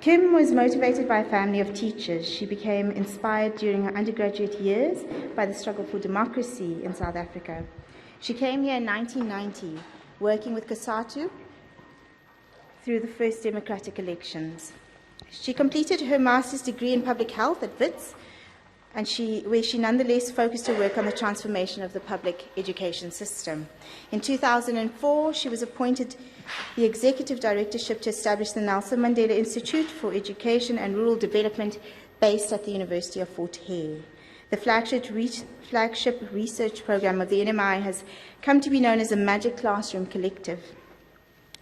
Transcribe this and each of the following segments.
Kim was motivated by a family of teachers. She became inspired during her undergraduate years by the struggle for democracy in South Africa. She came here in 1990, working with COSATU through the first democratic elections. She completed her master's degree in public health at Wits, where she nonetheless focused her work on the transformation of the public education system. In 2004, she was appointed the executive directorship to establish the Nelson Mandela Institute for Education and Rural Development based at the University of Fort Hare. The flagship research program of the NMI has come to be known as the Magic Classroom Collective.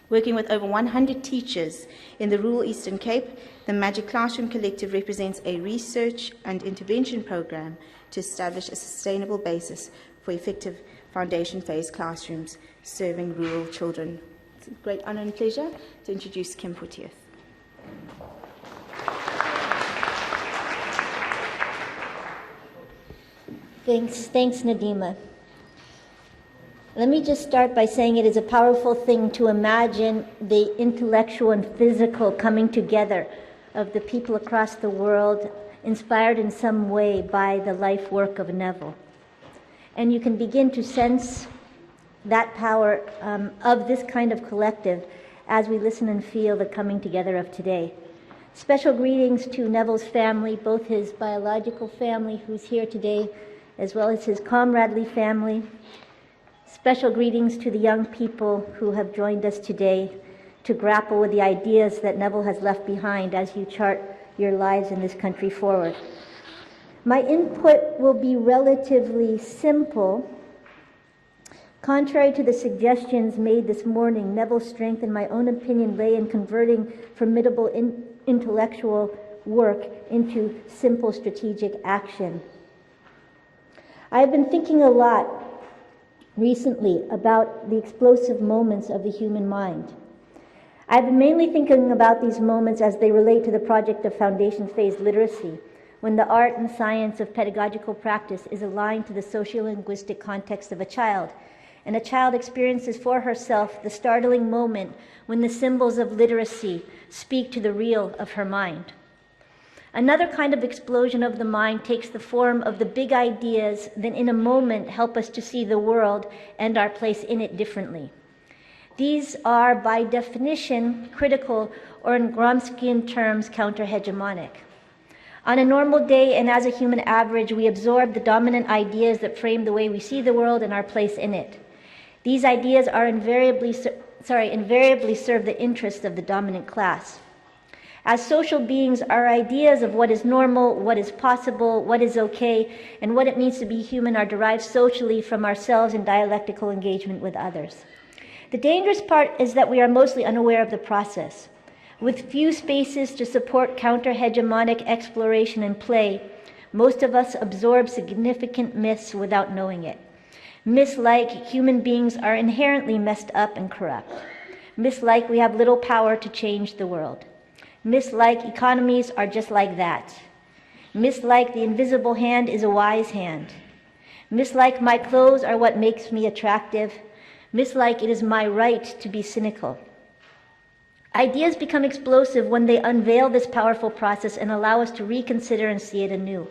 Working with over 100 teachers in the rural Eastern Cape, the Magic Classroom Collective represents a research and intervention program to establish a sustainable basis for effective foundation phase classrooms serving rural children. It's a great honor and pleasure to introduce Kim Porteus. Thanks, Nadima. Let me just start by saying it is a powerful thing to imagine the intellectual and physical coming together of the people across the world, inspired in some way by the life work of Neville. And you can begin to sense that power of this kind of collective as we listen and feel the coming together of today. Special greetings to Neville's family, both his biological family, who's here today, as well as his comradely family. Special greetings to the young people who have joined us today to grapple with the ideas that Neville has left behind as you chart your lives in this country forward. My input will be relatively simple. Contrary to the suggestions made this morning, Neville's strength, in my own opinion, lay in converting formidable intellectual work into simple strategic action. I've been thinking a lot recently about the explosive moments of the human mind. I've been mainly thinking about these moments as they relate to the project of foundation phase literacy, when the art and science of pedagogical practice is aligned to the sociolinguistic context of a child, and a child experiences for herself the startling moment when the symbols of literacy speak to the real of her mind. Another kind of explosion of the mind takes the form of the big ideas that in a moment help us to see the world and our place in it differently. These are, by definition, critical, or in Gramscian terms, counter-hegemonic. On a normal day and as a human average, we absorb the dominant ideas that frame the way we see the world and our place in it. These ideas are invariably serve the interests of the dominant class. As social beings, our ideas of what is normal, what is possible, what is okay, and what it means to be human are derived socially from ourselves in dialectical engagement with others. The dangerous part is that we are mostly unaware of the process. With few spaces to support counter-hegemonic exploration and play, most of us absorb significant myths without knowing it. Myths like human beings are inherently messed up and corrupt. Myths like we have little power to change the world. Myths like economies are just like that. Myths like the invisible hand is a wise hand. Myths like my clothes are what makes me attractive. Myths like it is my right to be cynical. Ideas become explosive when they unveil this powerful process and allow us to reconsider and see it anew.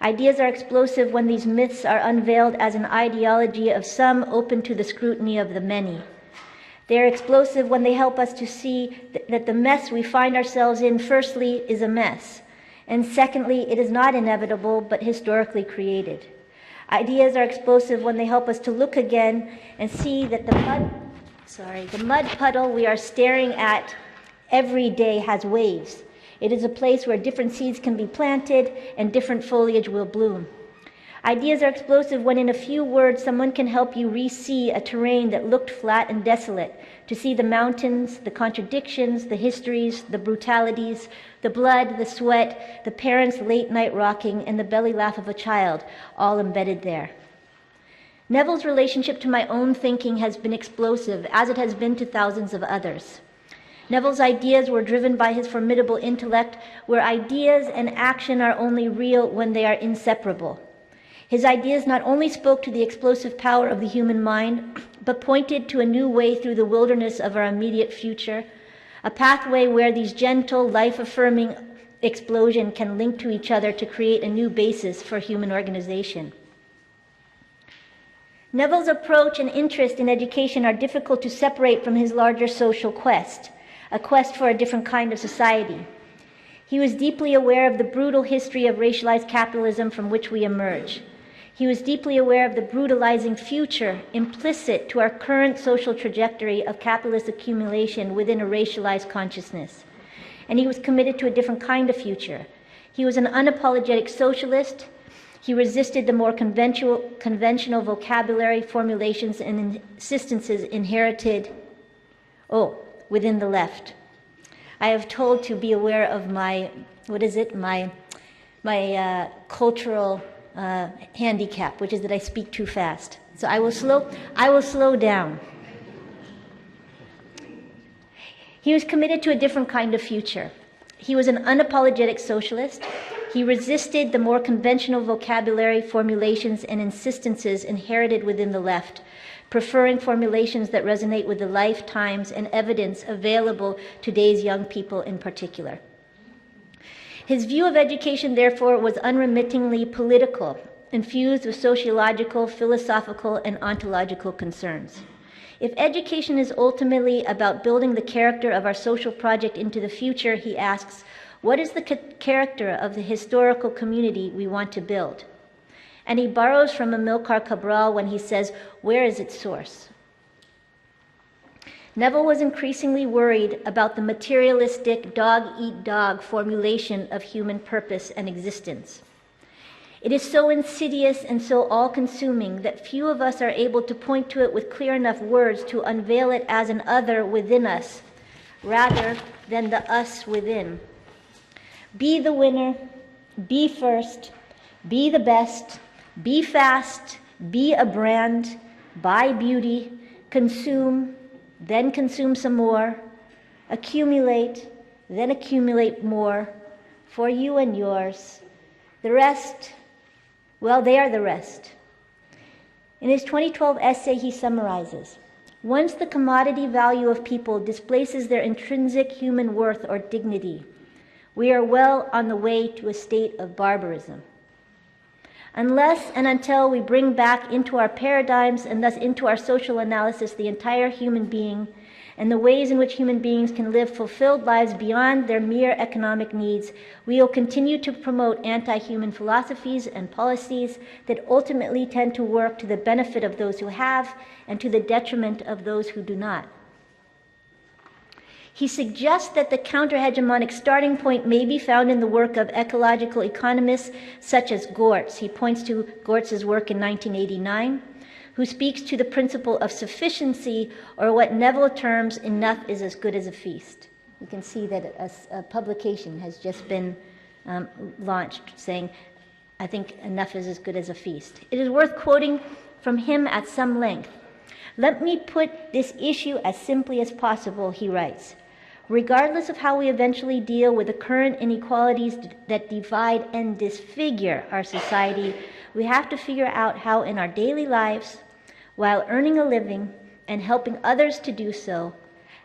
Ideas are explosive when these myths are unveiled as an ideology of some open to the scrutiny of the many. They are explosive when they help us to see that the mess we find ourselves in, firstly, is a mess, and secondly, it is not inevitable but historically created. Ideas are explosive when they help us to look again and see that the mud puddle we are staring at every day has waves. It is a place where different seeds can be planted and different foliage will bloom. Ideas are explosive when in a few words someone can help you re-see a terrain that looked flat and desolate, to see the mountains, the contradictions, the histories, the brutalities, the blood, the sweat, the parents' late-night rocking, and the belly laugh of a child, all embedded there. Neville's relationship to my own thinking has been explosive, as it has been to thousands of others. Neville's ideas were driven by his formidable intellect, where ideas and action are only real when they are inseparable. His ideas not only spoke to the explosive power of the human mind, but pointed to a new way through the wilderness of our immediate future, a pathway where these gentle, life-affirming explosions can link to each other to create a new basis for human organization. Neville's approach and interest in education are difficult to separate from his larger social quest, a quest for a different kind of society. He was deeply aware of the brutal history of racialized capitalism from which we emerge. He was deeply aware of the brutalizing future implicit to our current social trajectory of capitalist accumulation within a racialized consciousness. And he was committed to a different kind of future. He was an unapologetic socialist. He resisted the more conventional vocabulary, formulations, and insistences inherited, within the left. I have told to be aware of my cultural handicap, which is that I speak too fast. So I will slow down. He was committed to a different kind of future. He was an unapologetic socialist. He resisted the more conventional vocabulary, formulations, and insistences inherited within the left, preferring formulations that resonate with the lifetimes and evidence available to today's young people in particular. His view of education, therefore, was unremittingly political, infused with sociological, philosophical, and ontological concerns. If education is ultimately about building the character of our social project into the future, he asks, what is the character of the historical community we want to build? And he borrows from Amilcar Cabral when he says, where is its source? Neville was increasingly worried about the materialistic dog-eat-dog formulation of human purpose and existence. It is so insidious and so all-consuming that few of us are able to point to it with clear enough words to unveil it as an other within us, rather than the us within. Be the winner, be first, be the best, be fast, be a brand, buy beauty, consume, then consume some more, accumulate, then accumulate more, for you and yours. The rest, well, they are the rest. In his 2012 essay, he summarizes, once the commodity value of people displaces their intrinsic human worth or dignity, we are well on the way to a state of barbarism. Unless and until we bring back into our paradigms and thus into our social analysis the entire human being and the ways in which human beings can live fulfilled lives beyond their mere economic needs, we will continue to promote anti-human philosophies and policies that ultimately tend to work to the benefit of those who have and to the detriment of those who do not. He suggests that the counter-hegemonic starting point may be found in the work of ecological economists such as Gortz. He points to Gortz's work in 1989, who speaks to the principle of sufficiency, or what Neville terms, enough is as good as a feast. You can see that a publication has just been launched saying, I think enough is as good as a feast. It is worth quoting from him at some length. Let me put this issue as simply as possible, he writes. Regardless of how we eventually deal with the current inequalities that divide and disfigure our society, we have to figure out how in our daily lives, while earning a living and helping others to do so,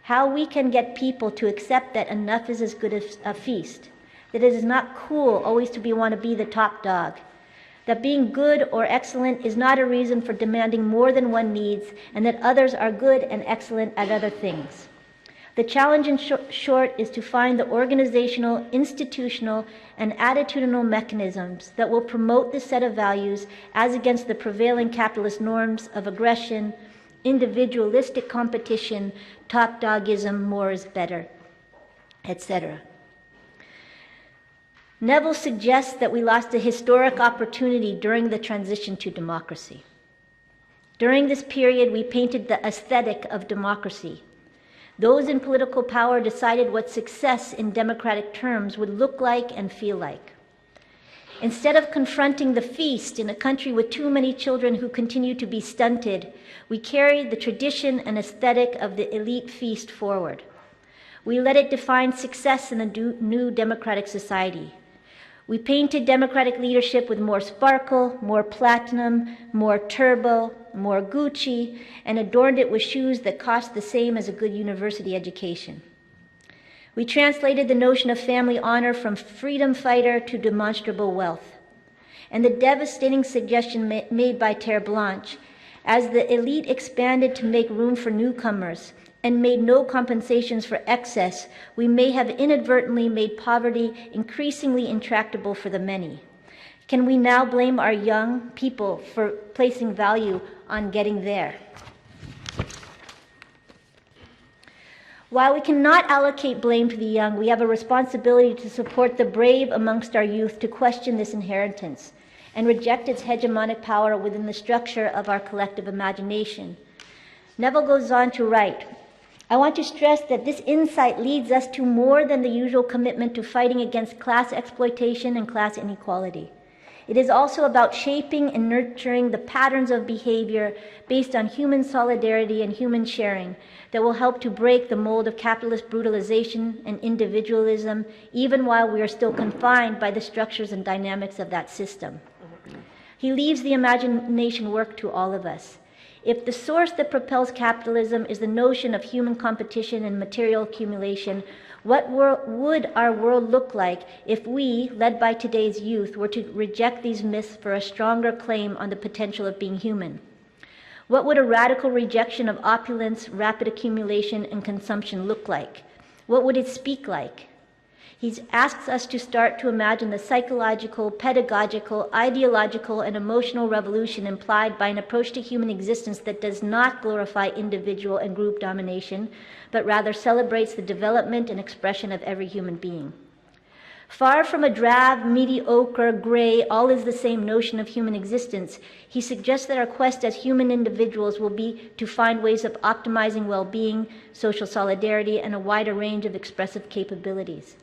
how we can get people to accept that enough is as good as a feast, that it is not cool always to want to be the top dog, that being good or excellent is not a reason for demanding more than one needs, and that others are good and excellent at other things. The challenge in short is to find the organizational, institutional, and attitudinal mechanisms that will promote this set of values as against the prevailing capitalist norms of aggression, individualistic competition, top dogism, more is better, etc. Neville suggests that we lost a historic opportunity during the transition to democracy. During this period, we painted the aesthetic of democracy. Those in political power decided what success in democratic terms would look like and feel like. Instead of confronting the feast in a country with too many children who continue to be stunted, we carried the tradition and aesthetic of the elite feast forward. We let it define success in a new democratic society. We painted democratic leadership with more sparkle, more platinum, more turbo, more Gucci, and adorned it with shoes that cost the same as a good university education. We translated the notion of family honor from freedom fighter to demonstrable wealth. And the devastating suggestion made by Terre Blanche, as the elite expanded to make room for newcomers and made no compensations for excess, we may have inadvertently made poverty increasingly intractable for the many. Can we now blame our young people for placing value on getting there? While we cannot allocate blame to the young, we have a responsibility to support the brave amongst our youth to question this inheritance and reject its hegemonic power within the structure of our collective imagination. Neville goes on to write, I want to stress that this insight leads us to more than the usual commitment to fighting against class exploitation and class inequality. It is also about shaping and nurturing the patterns of behavior based on human solidarity and human sharing that will help to break the mold of capitalist brutalization and individualism, even while we are still confined by the structures and dynamics of that system. He leaves the imagination work to all of us. If the source that propels capitalism is the notion of human competition and material accumulation, what would our world look like if we, led by today's youth, were to reject these myths for a stronger claim on the potential of being human? What would a radical rejection of opulence, rapid accumulation, and consumption look like? What would it speak like? He asks us to start to imagine the psychological, pedagogical, ideological, and emotional revolution implied by an approach to human existence that does not glorify individual and group domination, but rather celebrates the development and expression of every human being. Far from a drab, mediocre, gray, all is the same notion of human existence, he suggests that our quest as human individuals will be to find ways of optimizing well-being, social solidarity, and a wider range of expressive capabilities.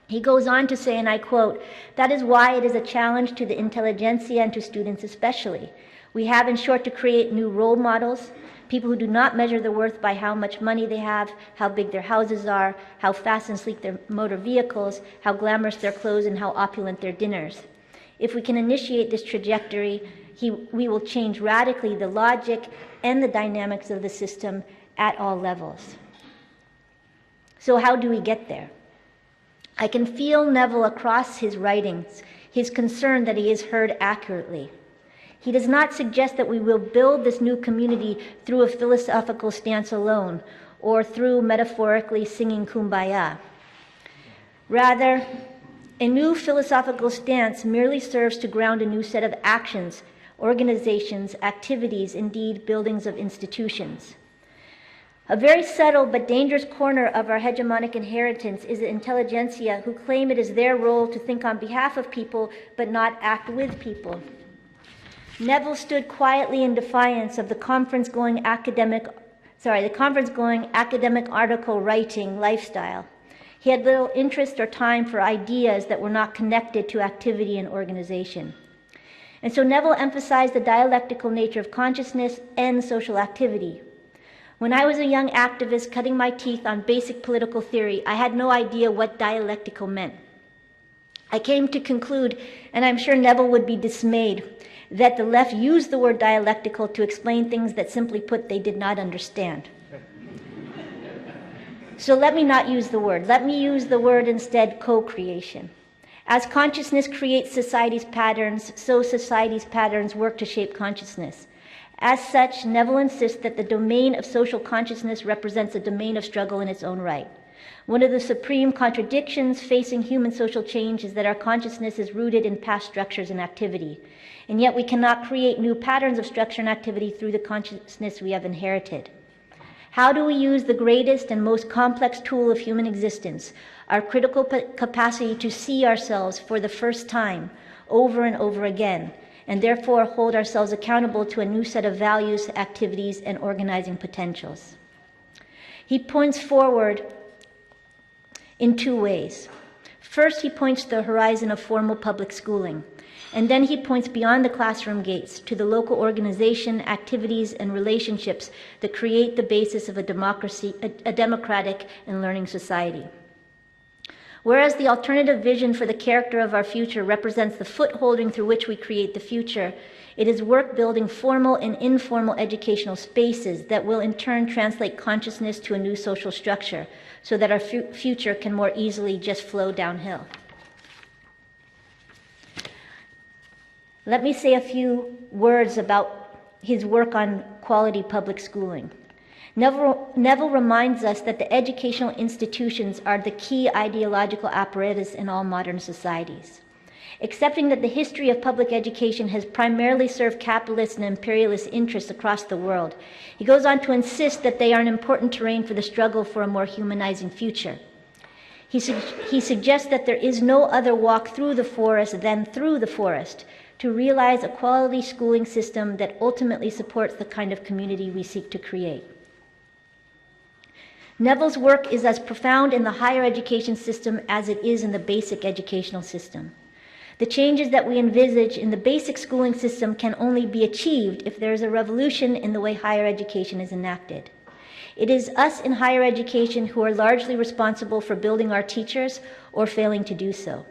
He goes on to say, and I quote, that is why it is a challenge to the intelligentsia and to students especially. We have, in short, to create new role models, people who do not measure their worth by how much money they have, how big their houses are, how fast and sleek their motor vehicles, how glamorous their clothes, and how opulent their dinners. If we can initiate this trajectory, we will change radically the logic and the dynamics of the system at all levels. So how do we get there? I can feel Neville across his writings, his concern that he is heard accurately. He does not suggest that we will build this new community through a philosophical stance alone, or through metaphorically singing Kumbaya. Rather, a new philosophical stance merely serves to ground a new set of actions, organizations, activities, indeed buildings of institutions. A very subtle but dangerous corner of our hegemonic inheritance is the intelligentsia who claim it is their role to think on behalf of people but not act with people. Neville stood quietly in defiance of the conference-going academic article writing lifestyle. He had little interest or time for ideas that were not connected to activity and organization. And so Neville emphasized the dialectical nature of consciousness and social activity. When I was a young activist cutting my teeth on basic political theory, I had no idea what dialectical meant. I came to conclude, and I'm sure Neville would be dismayed, that the left used the word dialectical to explain things that, simply put, they did not understand. So let me not use the word. Let me use the word instead, co-creation. As consciousness creates society's patterns, so society's patterns work to shape consciousness. As such, Neville insists that the domain of social consciousness represents a domain of struggle in its own right. One of the supreme contradictions facing human social change is that our consciousness is rooted in past structures and activity, and yet we cannot create new patterns of structure and activity through the consciousness we have inherited. How do we use the greatest and most complex tool of human existence, our critical capacity to see ourselves for the first time, over and over again, and therefore hold ourselves accountable to a new set of values, activities, and organizing potentials? He points forward in two ways. First, he points to the horizon of formal public schooling, and then he points beyond the classroom gates to the local organization, activities, and relationships that create the basis of a democratic and learning society. Whereas the alternative vision for the character of our future represents the footholding through which we create the future, it is work building formal and informal educational spaces that will in turn translate consciousness to a new social structure so that our future can more easily just flow downhill. Let me say a few words about his work on quality public schooling. Neville reminds us that the educational institutions are the key ideological apparatus in all modern societies. Accepting that the history of public education has primarily served capitalist and imperialist interests across the world, he goes on to insist that they are an important terrain for the struggle for a more humanizing future. He suggests that there is no other walk through the forest than through the forest to realize a quality schooling system that ultimately supports the kind of community we seek to create. Neville's work is as profound in the higher education system as it is in the basic educational system. The changes that we envisage in the basic schooling system can only be achieved if there is a revolution in the way higher education is enacted. It is us in higher education who are largely responsible for building our teachers or failing to do so.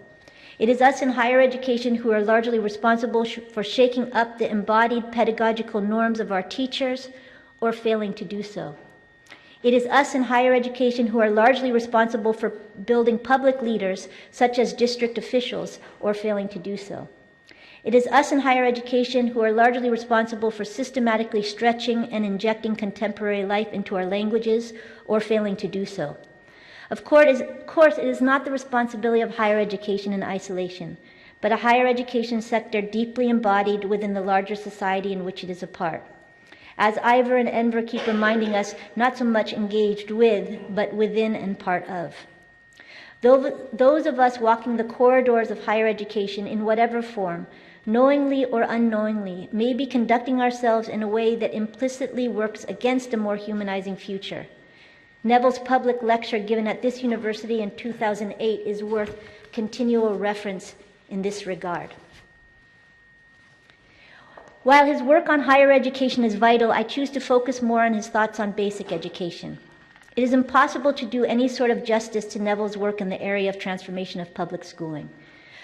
It is us in higher education who are largely responsible for shaking up the embodied pedagogical norms of our teachers or failing to do so. It is us in higher education who are largely responsible for building public leaders, such as district officials, or failing to do so. It is us in higher education who are largely responsible for systematically stretching and injecting contemporary life into our languages, or failing to do so. Of course, it is not the responsibility of higher education in isolation, but a higher education sector deeply embodied within the larger society in which it is a part. As Ivor and Enver keep reminding us, not so much engaged with, but within and part of. Those of us walking the corridors of higher education in whatever form, knowingly or unknowingly, may be conducting ourselves in a way that implicitly works against a more humanizing future. Neville's public lecture given at this university in 2008 is worth continual reference in this regard. While his work on higher education is vital, I choose to focus more on his thoughts on basic education. It is impossible to do any sort of justice to Neville's work in the area of transformation of public schooling.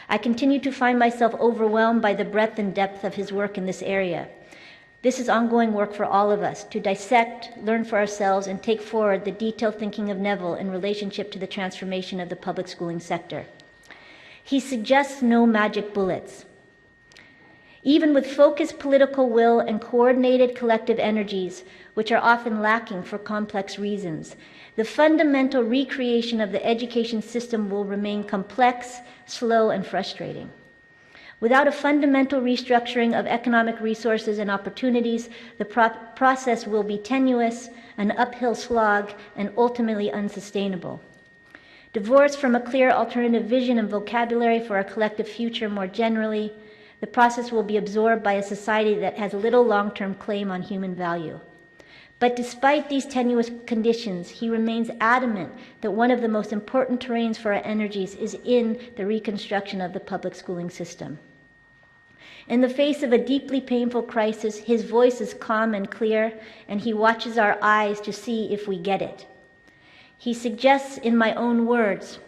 I continue to find myself overwhelmed by the breadth and depth of his work in this area. This is ongoing work for all of us, to dissect, learn for ourselves, and take forward the detailed thinking of Neville in relationship to the transformation of the public schooling sector. He suggests no magic bullets. Even with focused political will and coordinated collective energies, which are often lacking for complex reasons, the fundamental recreation of the education system will remain complex, slow, and frustrating. Without a fundamental restructuring of economic resources and opportunities, the process will be tenuous, an uphill slog, and ultimately unsustainable. Divorced from a clear alternative vision and vocabulary for our collective future more generally, the process will be absorbed by a society that has little long-term claim on human value. But despite these tenuous conditions, he remains adamant that one of the most important terrains for our energies is in the reconstruction of the public schooling system. In the face of a deeply painful crisis, his voice is calm and clear, and he watches our eyes to see if we get it. He suggests, in my own words,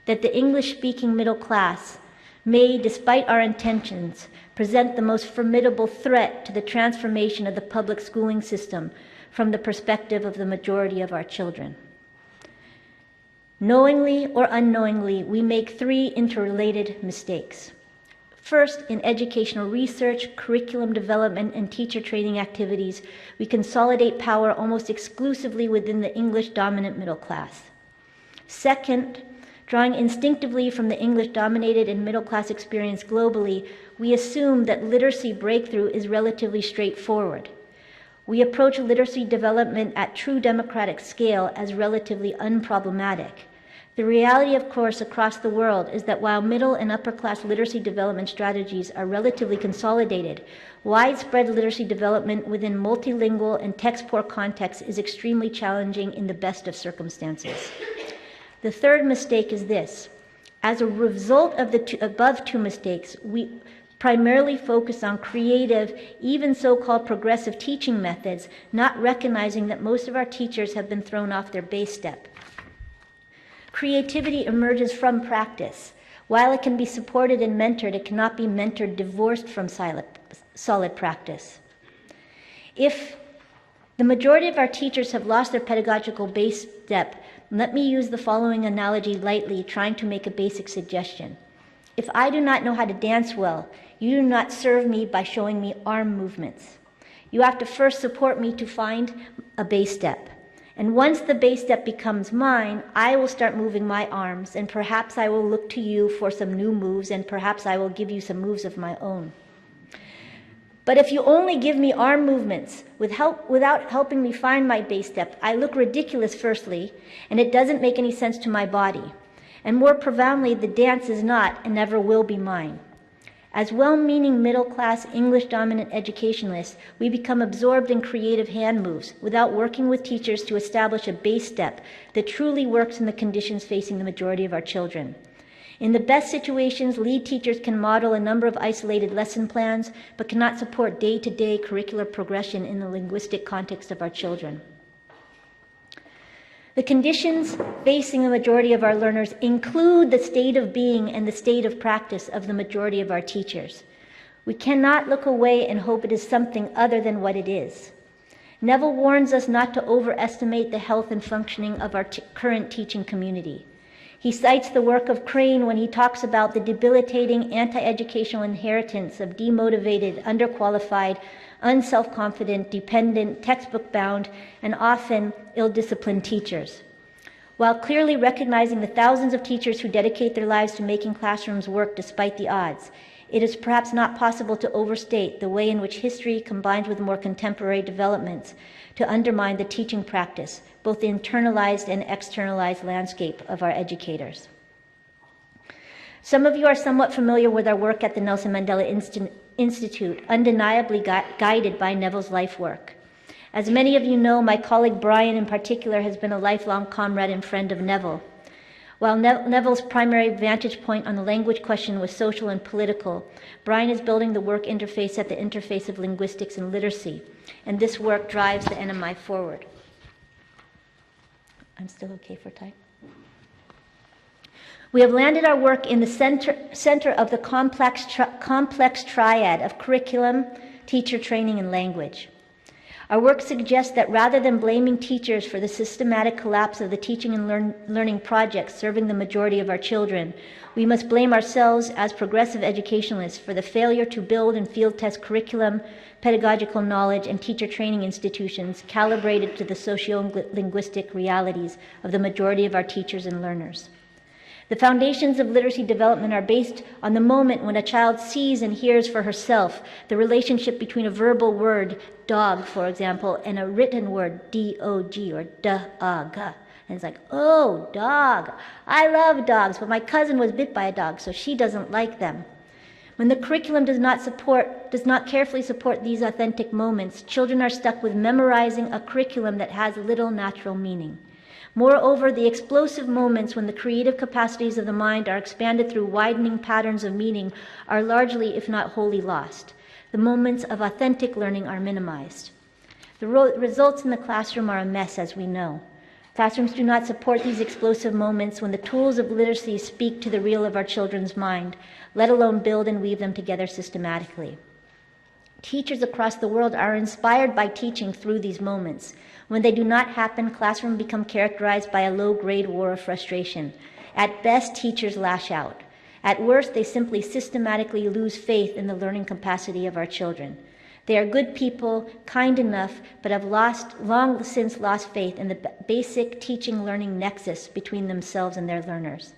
that the English-speaking middle class may, despite our intentions, present the most formidable threat to the transformation of the public schooling system from the perspective of the majority of our children. Knowingly or unknowingly, we make three interrelated mistakes. First, in educational research, curriculum development, and teacher training activities, we consolidate power almost exclusively within the English-dominant middle class. Second, drawing instinctively from the English-dominated and middle-class experience globally, we assume that literacy breakthrough is relatively straightforward. We approach literacy development at true democratic scale as relatively unproblematic. The reality, of course, across the world is that while middle and upper-class literacy development strategies are relatively consolidated, widespread literacy development within multilingual and text-poor contexts is extremely challenging in the best of circumstances. The third mistake is this. As a result of the above two mistakes, we primarily focus on creative, even so-called progressive teaching methods, not recognizing that most of our teachers have been thrown off their base step. Creativity emerges from practice. While it can be supported and mentored, it cannot be mentored divorced from solid practice. If the majority of our teachers have lost their pedagogical base step, let me use the following analogy lightly, trying to make a basic suggestion. If I do not know how to dance well, you do not serve me by showing me arm movements. You have to first support me to find a base step. And once the base step becomes mine, I will start moving my arms, and perhaps I will look to you for some new moves, and perhaps I will give you some moves of my own. But if you only give me arm movements without helping me find my base step, I look ridiculous firstly, and it doesn't make any sense to my body. And more profoundly, the dance is not and never will be mine. As well-meaning middle-class English-dominant educationalists, we become absorbed in creative hand moves without working with teachers to establish a base step that truly works in the conditions facing the majority of our children. In the best situations, lead teachers can model a number of isolated lesson plans, but cannot support day-to-day curricular progression in the linguistic context of our children. The conditions facing the majority of our learners include the state of being and the state of practice of the majority of our teachers. We cannot look away and hope it is something other than what it is. Neville warns us not to overestimate the health and functioning of our current teaching community. He cites the work of Crane when he talks about the debilitating anti-educational inheritance of demotivated, underqualified, unself-confident, dependent, textbook-bound, and often ill-disciplined teachers. While clearly recognizing the thousands of teachers who dedicate their lives to making classrooms work despite the odds, it is perhaps not possible to overstate the way in which history combines with more contemporary developments to undermine the teaching practice, both the internalized and externalized landscape of our educators. Some of you are somewhat familiar with our work at the Nelson Mandela Institute, undeniably guided by Neville's life work. As many of you know, my colleague Brian in particular has been a lifelong comrade and friend of Neville. While Neville's primary vantage point on the language question was social and political, Brian is building the work interface at the interface of linguistics and literacy, and this work drives the NMI forward. I'm still okay for time? We have landed our work in the center of the complex triad of curriculum, teacher training, and language. Our work suggests that rather than blaming teachers for the systematic collapse of the teaching and learning projects serving the majority of our children, we must blame ourselves as progressive educationalists for the failure to build and field test curriculum, pedagogical knowledge, and teacher training institutions calibrated to the socio-linguistic realities of the majority of our teachers and learners. The foundations of literacy development are based on the moment when a child sees and hears for herself the relationship between a verbal word, dog, for example, and a written word, D-O-G, or D-A-G. And it's like, oh, dog. I love dogs, but my cousin was bit by a dog, so she doesn't like them. When the curriculum does not carefully support these authentic moments, children are stuck with memorizing a curriculum that has little natural meaning. Moreover, the explosive moments when the creative capacities of the mind are expanded through widening patterns of meaning are largely, if not wholly, lost. The moments of authentic learning are minimized. The results in the classroom are a mess, as we know. Classrooms do not support these explosive moments when the tools of literacy speak to the real of our children's mind, let alone build and weave them together systematically. Teachers across the world are inspired by teaching through these moments. When they do not happen, classrooms become characterized by a low-grade war of frustration. At best, teachers lash out. At worst, they simply systematically lose faith in the learning capacity of our children. They are good people, kind enough, but have long since lost faith in the basic teaching-learning nexus between themselves and their learners.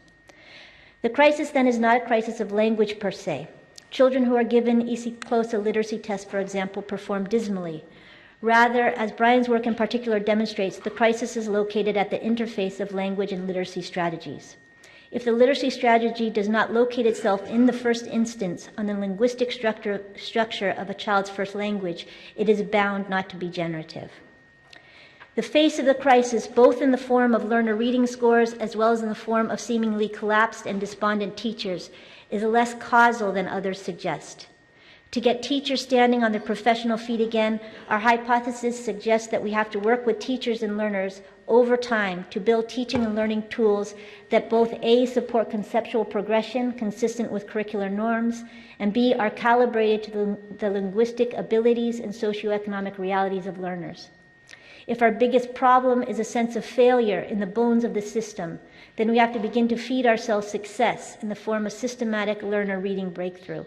The crisis, then, is not a crisis of language per se. Children who are given EC-Closa literacy tests, for example, perform dismally. Rather, as Brian's work in particular demonstrates, the crisis is located at the interface of language and literacy strategies. If the literacy strategy does not locate itself in the first instance on the linguistic structure of a child's first language, it is bound not to be generative. The face of the crisis, both in the form of learner reading scores as well as in the form of seemingly collapsed and despondent teachers, is less causal than others suggest. To get teachers standing on their professional feet again, our hypothesis suggests that we have to work with teachers and learners over time to build teaching and learning tools that both A, support conceptual progression consistent with curricular norms, and B, are calibrated to the linguistic abilities and socioeconomic realities of learners. If our biggest problem is a sense of failure in the bones of the system, then we have to begin to feed ourselves success in the form of systematic learner reading breakthrough.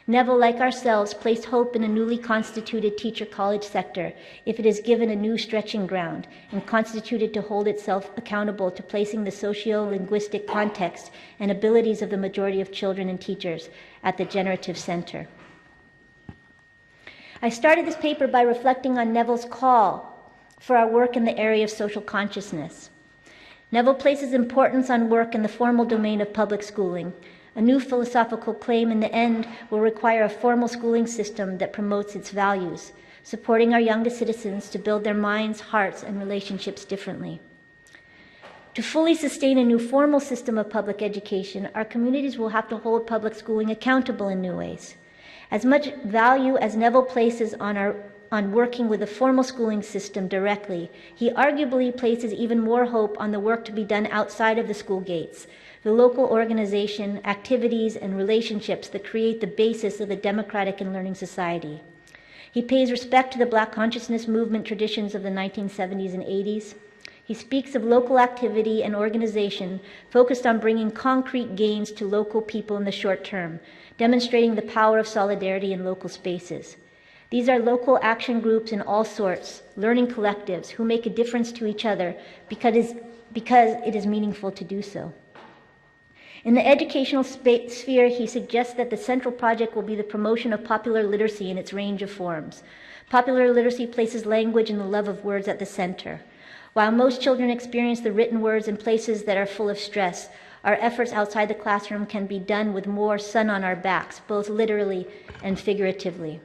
Neville, like ourselves, placed hope in a newly constituted teacher college sector if it is given a new stretching ground and constituted to hold itself accountable to placing the socio-linguistic context and abilities of the majority of children and teachers at the generative center. I started this paper by reflecting on Neville's call for our work in the area of social consciousness. Neville places importance on work in the formal domain of public schooling. A new philosophical claim in the end will require a formal schooling system that promotes its values, supporting our youngest citizens to build their minds, hearts, and relationships differently. To fully sustain a new formal system of public education, our communities will have to hold public schooling accountable in new ways. As much value as Neville places on working with a formal schooling system directly, he arguably places even more hope on the work to be done outside of the school gates, the local organization, activities, and relationships that create the basis of a democratic and learning society. He pays respect to the Black consciousness movement traditions of the 1970s and 80s. He speaks of local activity and organization focused on bringing concrete gains to local people in the short term, demonstrating the power of solidarity in local spaces. These are local action groups in all sorts, learning collectives who make a difference to each other because it is meaningful to do so. In the educational sphere, he suggests that the central project will be the promotion of popular literacy in its range of forms. Popular literacy places language and the love of words at the center. While most children experience the written words in places that are full of stress, our efforts outside the classroom can be done with more sun on our backs, both literally and figuratively.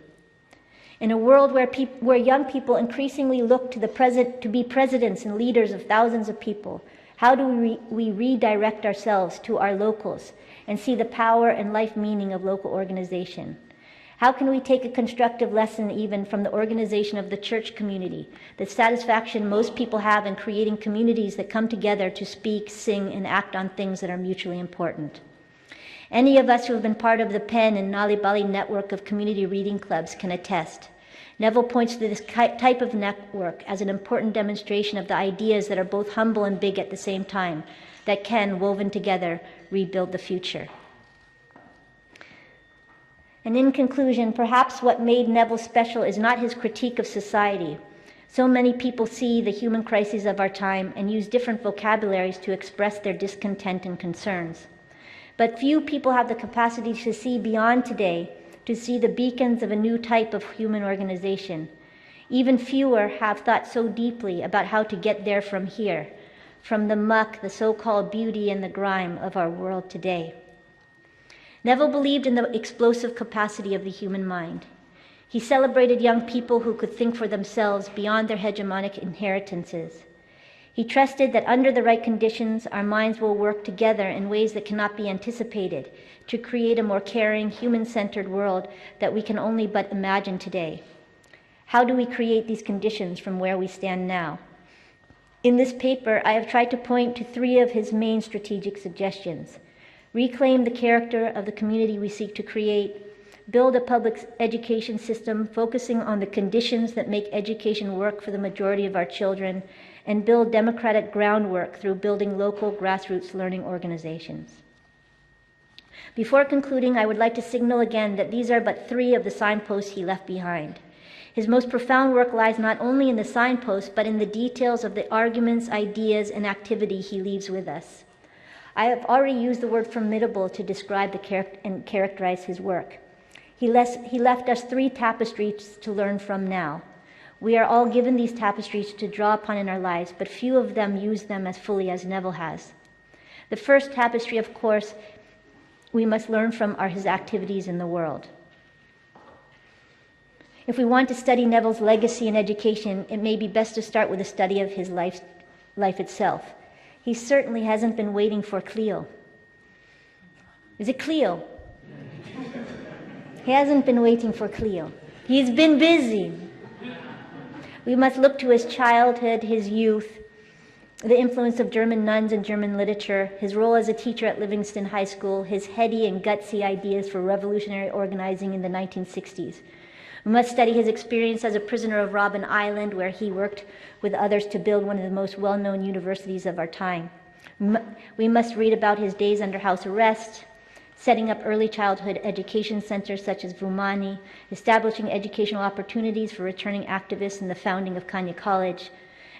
In a world where young people increasingly look to be presidents and leaders of thousands of people, how do we redirect ourselves to our locals and see the power and life meaning of local organization? How can we take a constructive lesson even from the organization of the church community, the satisfaction most people have in creating communities that come together to speak, sing, and act on things that are mutually important? Any of us who have been part of the PEN and Nali Bali network of community reading clubs can attest. Neville points to this type of network as an important demonstration of the ideas that are both humble and big at the same time, that can, woven together, rebuild the future. And in conclusion, perhaps what made Neville special is not his critique of society. So many people see the human crises of our time and use different vocabularies to express their discontent and concerns. But few people have the capacity to see beyond today, to see the beacons of a new type of human organization. Even fewer have thought so deeply about how to get there from here, from the muck, the so-called beauty, and the grime of our world today. Neville believed in the explosive capacity of the human mind. He celebrated young people who could think for themselves beyond their hegemonic inheritances. He trusted that under the right conditions, our minds will work together in ways that cannot be anticipated to create a more caring, human-centered world that we can only but imagine today. How do we create these conditions from where we stand now? In this paper, I have tried to point to 3 of his main strategic suggestions. Reclaim the character of the community we seek to create, build a public education system focusing on the conditions that make education work for the majority of our children, and build democratic groundwork through building local grassroots learning organizations. Before concluding, I would like to signal again that these are but 3 of the signposts he left behind. His most profound work lies not only in the signposts, but in the details of the arguments, ideas, and activity he leaves with us. I have already used the word formidable to describe and characterize his work. He left us 3 tapestries to learn from now. We are all given these tapestries to draw upon in our lives, but few of them use them as fully as Neville has. The first tapestry, of course, we must learn from are his activities in the world. If we want to study Neville's legacy in education, it may be best to start with a study of his life itself. He certainly hasn't been waiting for Cleo. Is it Cleo? He hasn't been waiting for Cleo. He's been busy. We must look to his childhood, his youth, the influence of German nuns and German literature, his role as a teacher at Livingston High School, his heady and gutsy ideas for revolutionary organizing in the 1960s. We must study his experience as a prisoner of Robben Island, where he worked with others to build one of the most well-known universities of our time. We must read about his days under house arrest, setting up early childhood education centers such as Vumani, establishing educational opportunities for returning activists, and the founding of Kanye College.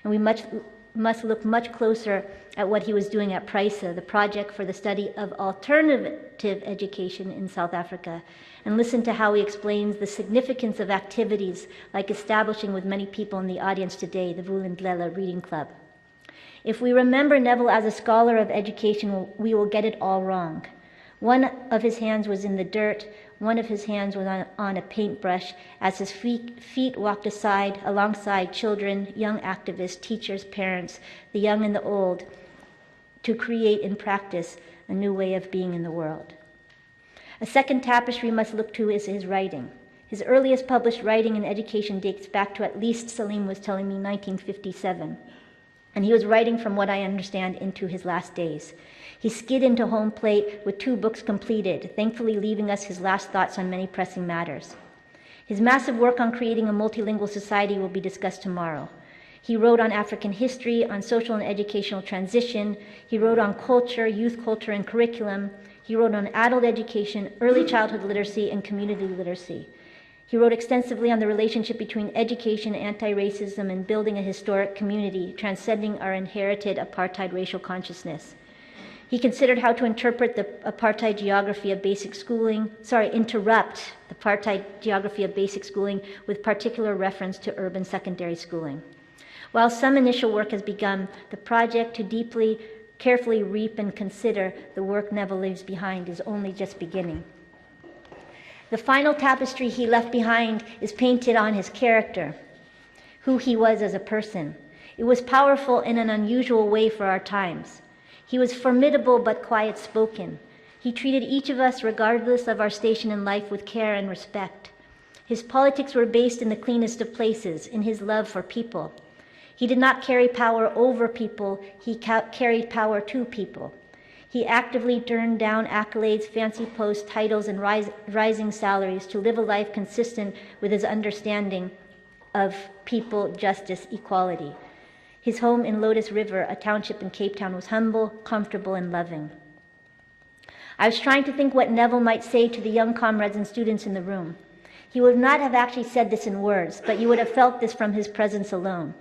And we must look much closer at what he was doing at PRISA, the Project for the Study of Alternative Education in South Africa, and listen to how he explains the significance of activities like establishing with many people in the audience today the Vulindlela Reading Club. If we remember Neville as a scholar of education, we will get it all wrong. One of his hands was in the dirt, one of his hands was on a paintbrush as his feet walked alongside children, young activists, teachers, parents, the young and the old, to create in practice a new way of being in the world. A second tapestry we must look to is his writing. His earliest published writing in education dates back to, at least Salim was telling me, 1957. And he was writing, from what I understand, into his last days. He skid into home plate with 2 books completed, thankfully leaving us his last thoughts on many pressing matters. His massive work on creating a multilingual society will be discussed tomorrow. He wrote on African history, on social and educational transition. He wrote on culture, youth culture, and curriculum. He wrote on adult education, early childhood literacy, and community literacy. He wrote extensively on the relationship between education, anti-racism, and building a historic community, transcending our inherited apartheid racial consciousness. He considered how to interrupt the apartheid geography of basic schooling with particular reference to urban secondary schooling. While some initial work has begun, the project to carefully reap and consider the work Neville leaves behind is only just beginning. The final tapestry he left behind is painted on his character, who he was as a person. It was powerful in an unusual way for our times. He was formidable but quiet-spoken. He treated each of us, regardless of our station in life, with care and respect. His politics were based in the cleanest of places, in his love for people. He did not carry power over people, he carried power to people. He actively turned down accolades, fancy posts, titles, and rising salaries to live a life consistent with his understanding of people, justice, equality. His home in Lotus River, a township in Cape Town, was humble, comfortable, and loving. I was trying to think what Neville might say to the young comrades and students in the room. He would not have actually said this in words, but you would have felt this from his presence alone.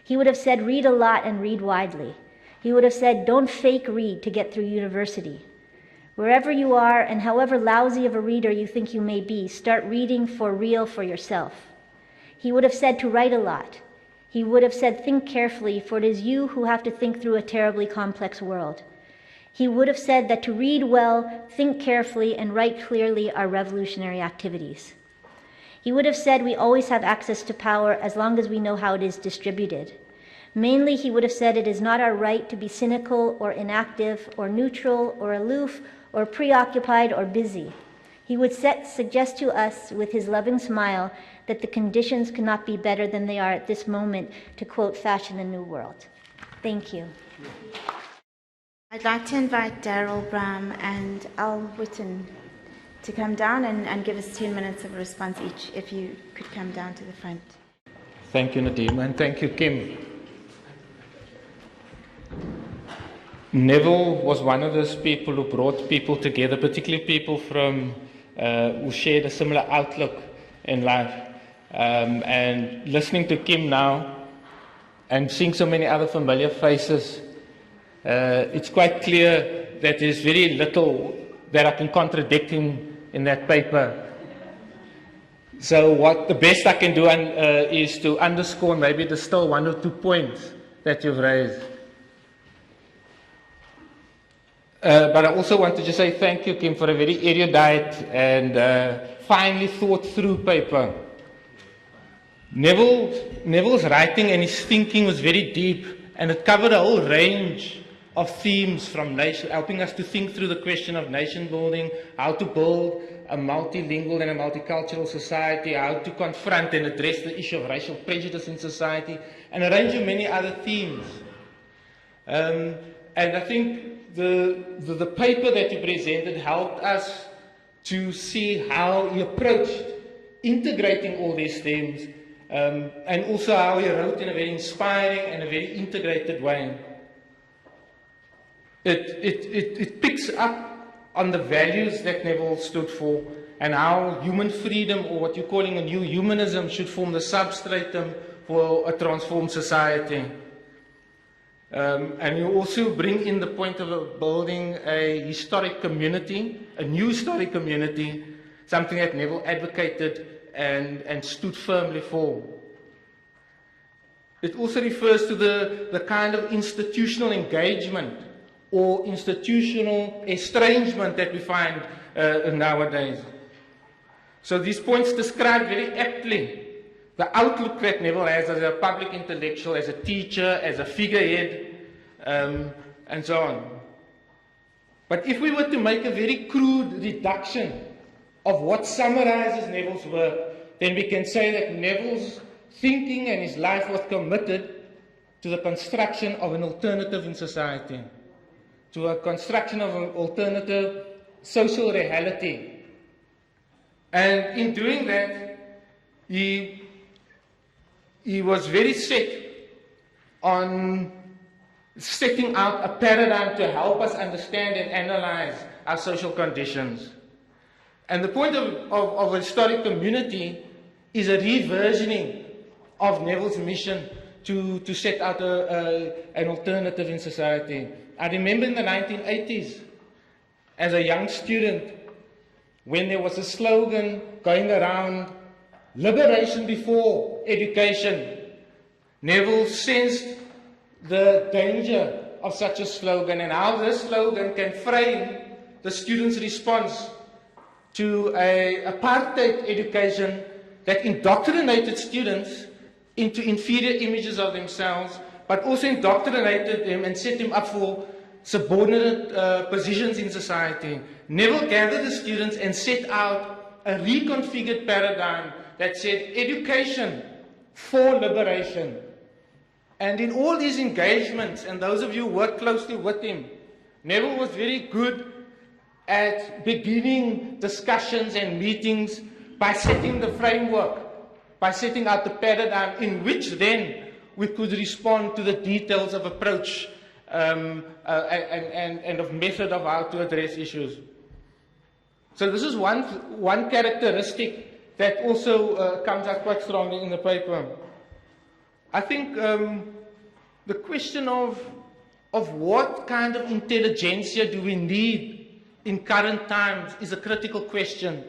He would have said, read a lot and read widely. He would have said, don't fake read to get through university. Wherever you are, and however lousy of a reader you think you may be, start reading for real for yourself. He would have said to write a lot. He would have said, think carefully, for it is you who have to think through a terribly complex world. He would have said that to read well, think carefully, and write clearly are revolutionary activities. He would have said we always have access to power as long as we know how it is distributed. Mainly, he would have said it is not our right to be cynical or inactive or neutral or aloof or preoccupied or busy. He would suggest to us with his loving smile that the conditions could not be better than they are at this moment to, quote, fashion a new world. Thank you. I'd like to invite Darryl, Braam, and Witten to come down and give us 10 minutes of a response each, if you could come down to the front. Thank you, Nadeem, and thank you, Kim. Neville was one of those people who brought people together, particularly people from who shared a similar outlook in life. And listening to Kim now and seeing so many other familiar faces, it's quite clear that there's very little that I can contradict him in that paper. So what the best I can do is to underscore maybe distill 1 or 2 points that you've raised. But I also want to just say thank you, Kim, for a very erudite and finely thought through paper. Neville's writing and his thinking was very deep, and it covered a whole range of themes, from helping us to think through the question of nation building, how to build a multilingual and a multicultural society, how to confront and address the issue of racial prejudice in society, and a range of many other themes. And I think the paper that he presented helped us to see how he approached integrating all these themes, and also how he wrote in a very inspiring and a very integrated way. It picks up on the values that Neville stood for, and how human freedom, or what you're calling a new humanism, should form the substratum for a transformed society. And you also bring in the point of building a historic community, a new historic community, something that Neville advocated and stood firmly for. It also refers to the kind of institutional engagement or institutional estrangement that we find nowadays. So these points describe very aptly the outlook that Neville has as a public intellectual, as a teacher, as a figurehead, and so on. But if we were to make a very crude reduction of what summarizes Neville's work, then we can say that Neville's thinking and his life was committed to the construction of an alternative in society, to a construction of an alternative social reality. And in doing that, he was very set on setting out a paradigm to help us understand and analyze our social conditions. And the point of a historic community is a reversioning of Neville's mission to set out an alternative in society. I remember in the 1980s, as a young student, when there was a slogan going around, "Liberation before education," Neville sensed the danger of such a slogan and how this slogan can frame the students' response to an apartheid education that indoctrinated students into inferior images of themselves, but also indoctrinated them and set them up for subordinate positions in society. Neville gathered the students and set out a reconfigured paradigm that said education for liberation. And in all these engagements, and those of you who work closely with him, Neville was very good at beginning discussions and meetings by setting the framework, by setting out the paradigm in which then we could respond to the details of approach and of method of how to address issues. So this is one characteristic that also comes out quite strongly in the paper. I think the question of what kind of intelligentsia do we need in current times is a critical question.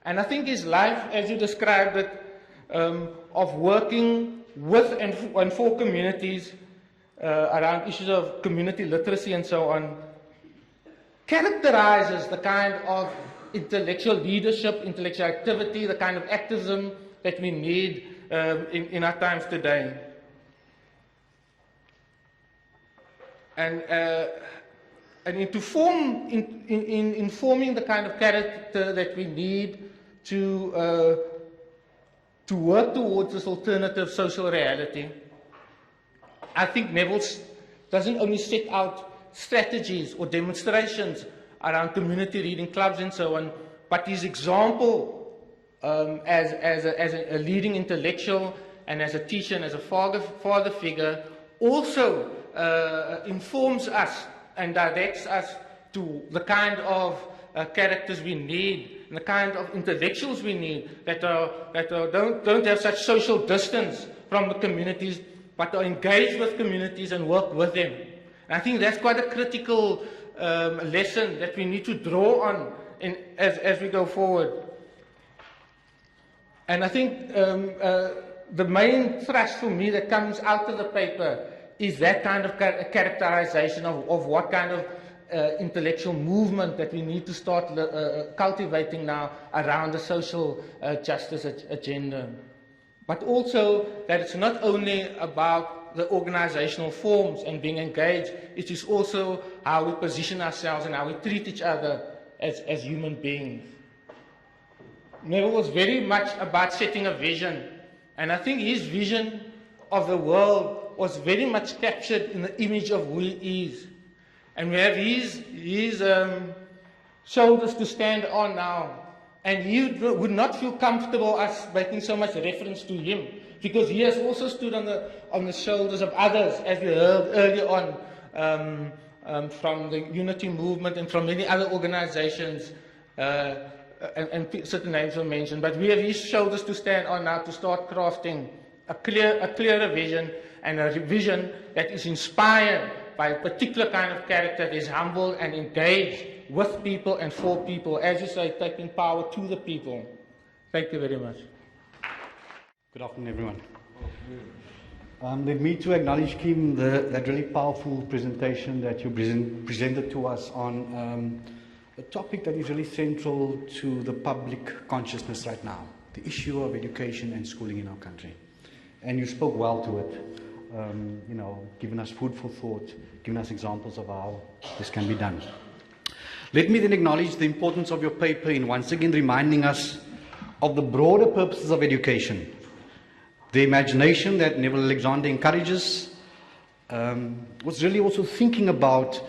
And I think his life, as you described it, of working with and for communities around issues of community literacy and so on, characterizes the kind of intellectual leadership, intellectual activity, the kind of activism that we need in our times today. And in forming the kind of character that we need to work towards this alternative social reality, I think Neville doesn't only set out strategies or demonstrations around community reading clubs and so on, but his example as a leading intellectual and as a teacher and as a father figure also informs us and directs us to the kind of characters we need and the kind of intellectuals we need that don't have such social distance from the communities, but are engaged with communities and work with them. And I think that's quite a critical lesson that we need to draw on as we go forward. And I think the main thrust for me that comes out of the paper is that kind of characterization of what kind of intellectual movement that we need to start cultivating now around the social justice agenda. But also that it's not only about the organizational forms and being engaged, it is also how we position ourselves and how we treat each other as human beings. Neville was very much about setting a vision. And I think his vision of the world was very much captured in the image of who he is. And we have his shoulders to stand on now. And he would not feel comfortable us making so much reference to him, because he has also stood on the shoulders of others, as we heard earlier on from the Unity Movement and from many other organizations, and certain names were mentioned. But we have his shoulders to stand on now to start crafting a clearer vision, and a vision that is inspired by a particular kind of character that is humble and engaged with people and for people, as you say, taking power to the people. Thank you very much. Good afternoon, everyone. Let me to acknowledge, Kim, that really powerful presentation that you presented to us on a topic that is really central to the public consciousness right now, the issue of education and schooling in our country. And you spoke well to it, giving us food for thought, giving us examples of how this can be done. Let me then acknowledge the importance of your paper in once again reminding us of the broader purposes of education. The imagination that Neville Alexander encourages was really also thinking about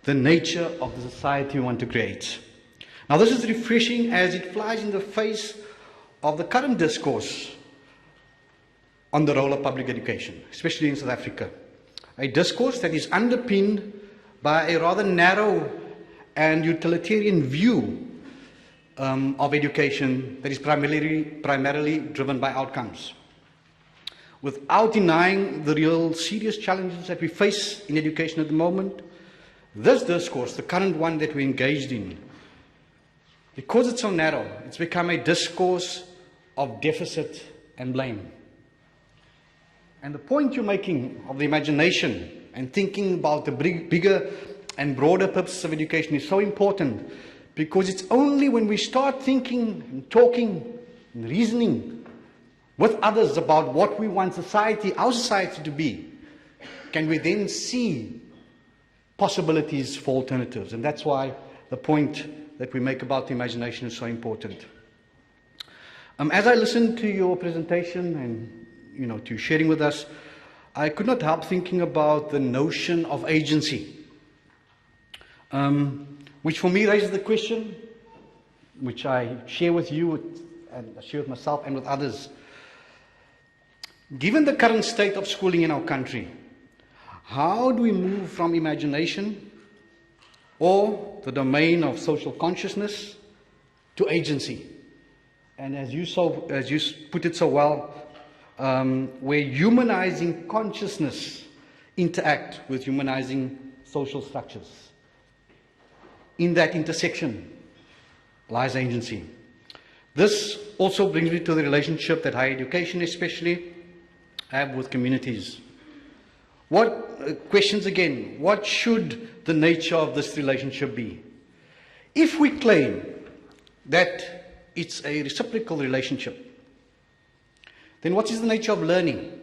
the nature of the society we want to create. Now, this is refreshing as it flies in the face of the current discourse on the role of public education, especially in South Africa. A discourse that is underpinned by a rather narrow and utilitarian view of education that is primarily driven by outcomes, without denying the real serious challenges that we face in education at the moment. This discourse, the current one that we're engaged in, because it's so narrow, it's become a discourse of deficit and blame. And the point you're making of the imagination and thinking about the bigger and broader purposes of education is so important, because it's only when we start thinking and talking and reasoning with others about what we want society, our society to be, can we then see possibilities for alternatives. And that's why the point that we make about the imagination is so important. As I listened to your presentation and to sharing with us, I could not help thinking about the notion of agency, which for me raises the question, which I share with you and I share with myself and with others. Given the current state of schooling in our country, how do we move from imagination or the domain of social consciousness to agency? And as you put it so well, where humanizing consciousness interact with humanizing social structures. In that intersection lies agency. This also brings me to the relationship that higher education especially have with communities. Questions again, what should the nature of this relationship be? If we claim that it's a reciprocal relationship, then what is the nature of learning?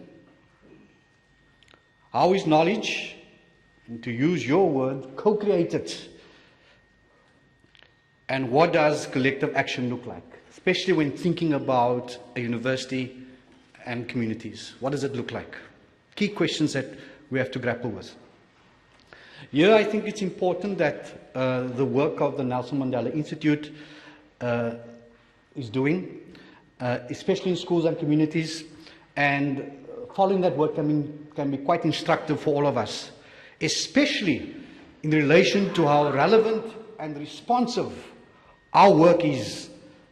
How is knowledge, and to use your word, co-created? And what does collective action look like? Especially when thinking about a university and communities. What does it look like? Key questions that we have to grapple with. Here I think it's important that the work of the Nelson Mandela Institute is doing, especially in schools and communities, and following that work can be quite instructive for all of us, especially in relation to how relevant and responsive our work is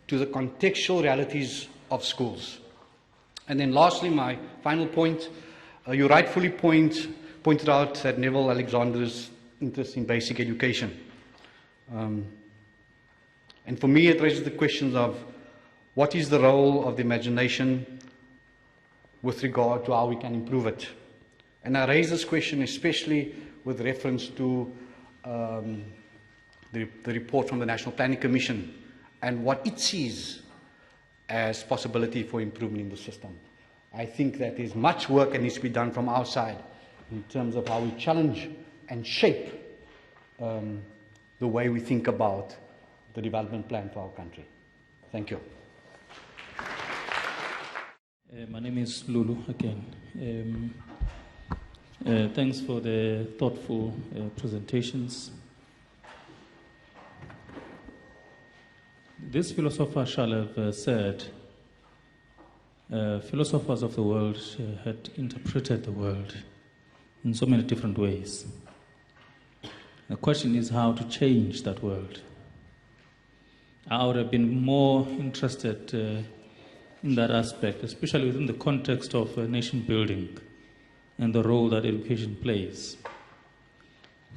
to the contextual realities of schools. And then lastly, my final point, you rightfully pointed out that Neville Alexander's interest in basic education. And for me, it raises the questions of what is the role of the imagination with regard to how we can improve it. And I raise this question especially with reference to the report from the National Planning Commission and what it sees as possibility for improvement in the system. I think that there's much work that needs to be done from our side in terms of how we challenge and shape the way we think about the development plan for our country. Thank you. My name is Lulu again. Thanks for the thoughtful presentations. This philosopher shall have said, philosophers of the world had interpreted the world in so many different ways. The question is how to change that world. I would have been more interested in that aspect, especially within the context of nation building and the role that education plays.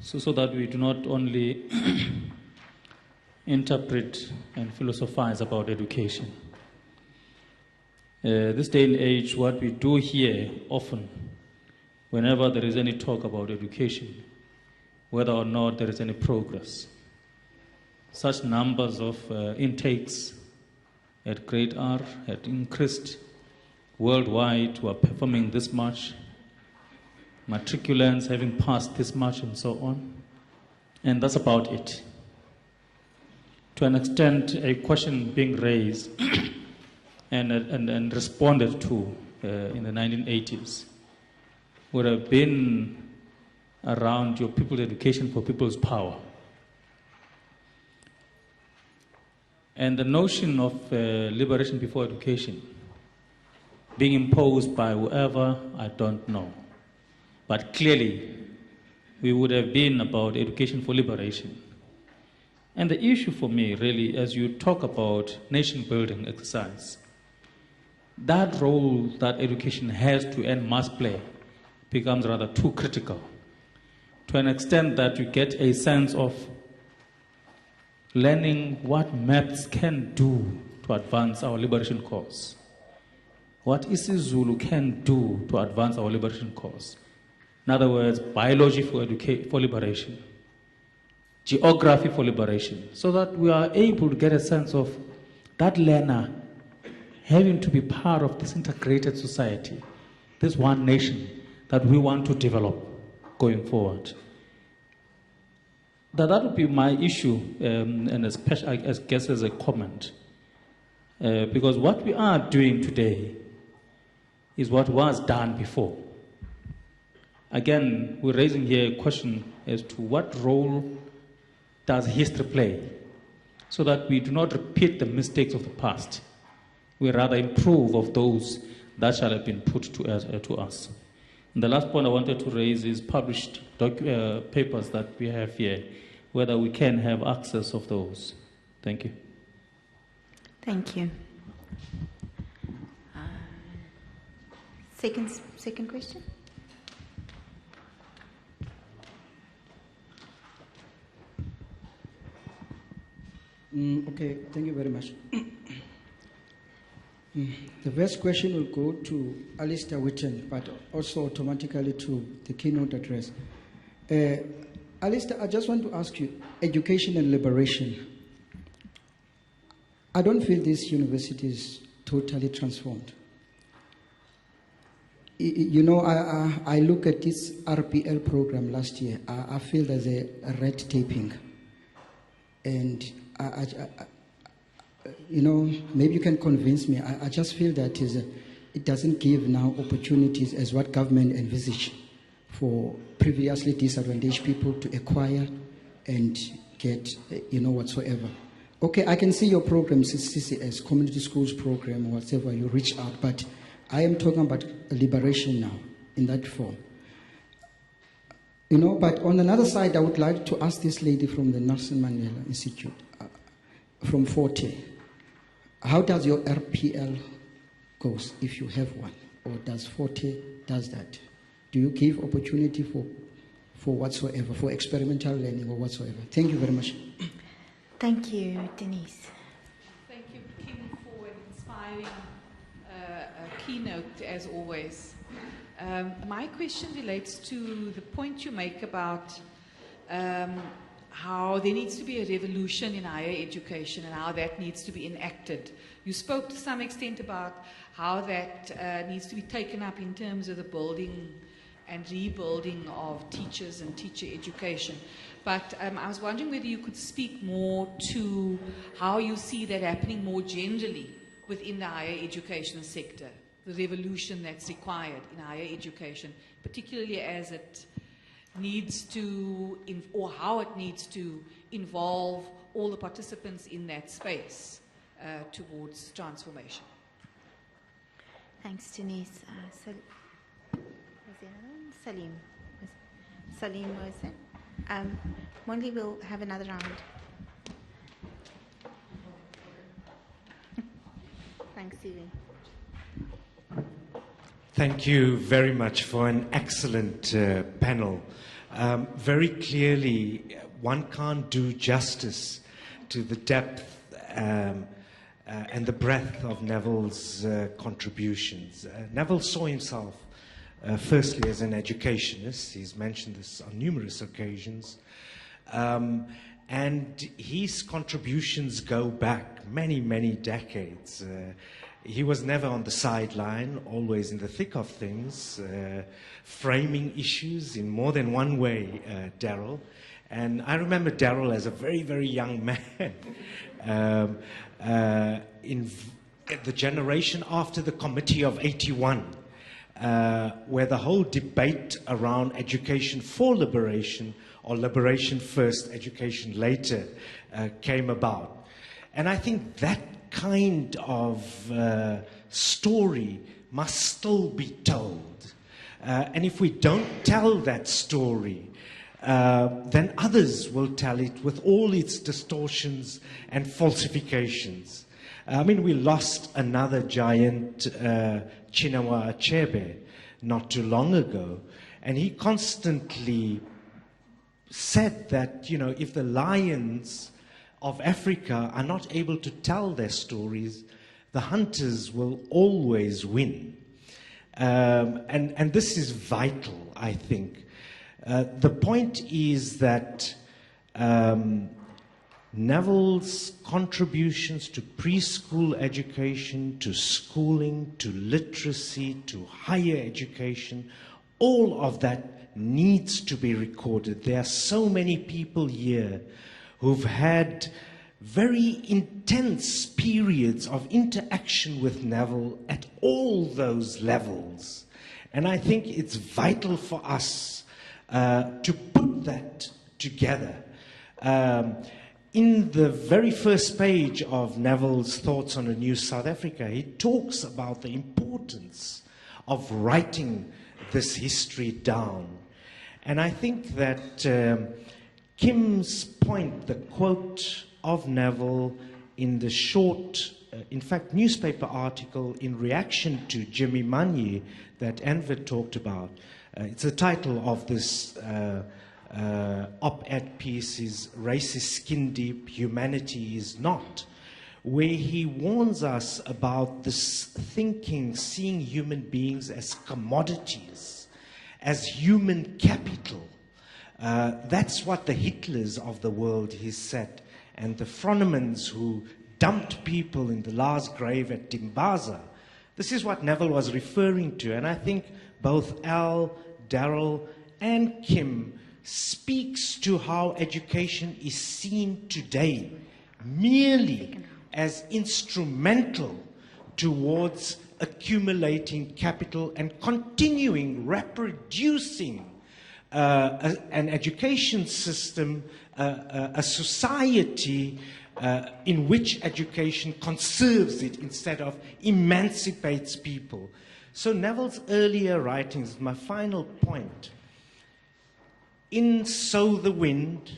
So that we do not only interpret and philosophize about education. This day and age, what we do here often, whenever there is any talk about education, whether or not there is any progress, such numbers of intakes at grade R had increased worldwide. We are performing this much, matriculants having passed this much, and so on. And that's about it. To an extent, a question being raised and responded to in the 1980s would have been around your people's education for people's power. And the notion of liberation before education being imposed by whoever, I don't know. But clearly, we would have been about education for liberation. And the issue for me, really, as you talk about nation-building exercise, that role that education has to and must play becomes rather too critical, to an extent that you get a sense of learning what maths can do to advance our liberation cause, what isiZulu can do to advance our liberation cause. In other words, biology for liberation, geography for liberation, so that we are able to get a sense of that learner having to be part of this integrated society, this one nation that we want to develop going forward. That would be my issue, and especially, I guess, as a comment. Because what we are doing today is what was done before. Again, we're raising here a question as to what role does history play, so that we do not repeat the mistakes of the past. We rather improve of those that shall have been put to us. And the last point I wanted to raise is published papers that we have here, whether we can have access of those. Thank you. Thank you. Second question? Okay, thank you very much. The first question will go to Alistair Witten, but also automatically to the keynote address. Alistair, I just want to ask you, education and liberation. I don't feel this university is totally transformed. You know, I look at this RPL program last year. I feel there's a red taping. And, you know, maybe you can convince me. I just feel that it doesn't give now opportunities as what government envisaged for previously disadvantaged people to acquire and get, you know, whatsoever. Okay, I can see your program, CCS, Community Schools Program, or whatever, you reach out, but I am talking about liberation now, in that form. You know, but on another side, I would like to ask this lady from the Nelson Mandela Institute, from Forte, how does your RPL goes, if you have one, or does Forte does that? Do you give opportunity for whatsoever, for experimental learning or whatsoever? Thank you very much. Thank you, Denise. Thank you, Kim, for an inspiring keynote, as always. My question relates to the point you make about how there needs to be a revolution in higher education and how that needs to be enacted. You spoke to some extent about how that needs to be taken up in terms of the building and rebuilding of teachers and teacher education. But I was wondering whether you could speak more to how you see that happening more generally within the higher education sector. the revolution that's required in higher education, particularly as it needs to, or how it needs to involve all the participants in that space towards transformation. Thanks, Denise. Salim. Salim was it? Monli will have another round. Thanks, Siri. Thank you very much for an excellent panel. Very clearly, one can't do justice to the depth and the breadth of Neville's contributions. Neville saw himself firstly as an educationist. He's mentioned this on numerous occasions. And his contributions go back many, many decades. He was never on the sideline, always in the thick of things, framing issues in more than one way, Darryl. And I remember Darryl as a very, very young man, in the generation after the Committee of 81, where the whole debate around education for liberation, or liberation first, education later, came about. And I think that kind of story must still be told. And if we don't tell that story, then others will tell it with all its distortions and falsifications. I mean, we lost another giant, Chinua Achebe, not too long ago. And he constantly said that, you know, if the lions of Africa are not able to tell their stories, the hunters will always win. And this is vital, I think. The point is that Neville's contributions to preschool education, to schooling, to literacy, to higher education, all of that needs to be recorded. There are so many people here who've had very intense periods of interaction with Neville at all those levels. And I think it's vital for us to put that together. In the very first page of Neville's Thoughts on a New South Africa, he talks about the importance of writing this history down. And I think that Kim's point, the quote of Neville in the short, in fact, newspaper article in reaction to Jimmy Manyi that Enver talked about, it's the title of this op-ed piece is Racist Skin Deep, Humanity is Not, where he warns us about this thinking, seeing human beings as commodities, as human capital. That's what the Hitlers of the world, he said, and the Fronemans who dumped people in the last grave at Timbaza. This is what Neville was referring to, and I think both Al, Darryl, and Kim speaks to how education is seen today merely as instrumental towards accumulating capital and continuing reproducing an education system, a society in which education conserves it instead of emancipates people. So Neville's earlier writings, my final point, in Sow the Wind,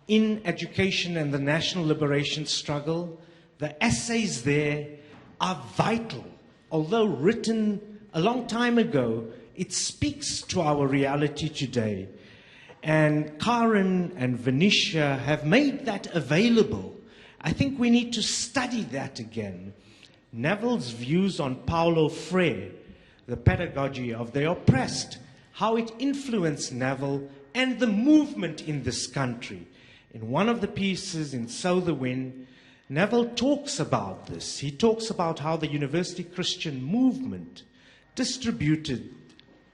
in Education and the National Liberation Struggle, the essays there are vital. Although written a long time ago, it speaks to our reality today. And Karen and Venetia have made that available. I think we need to study that again. Neville's views on Paulo Freire, the pedagogy of the oppressed, how it influenced Neville and the movement in this country. In one of the pieces in Sow the Wind, Neville talks about this. He talks about how the University Christian movement distributed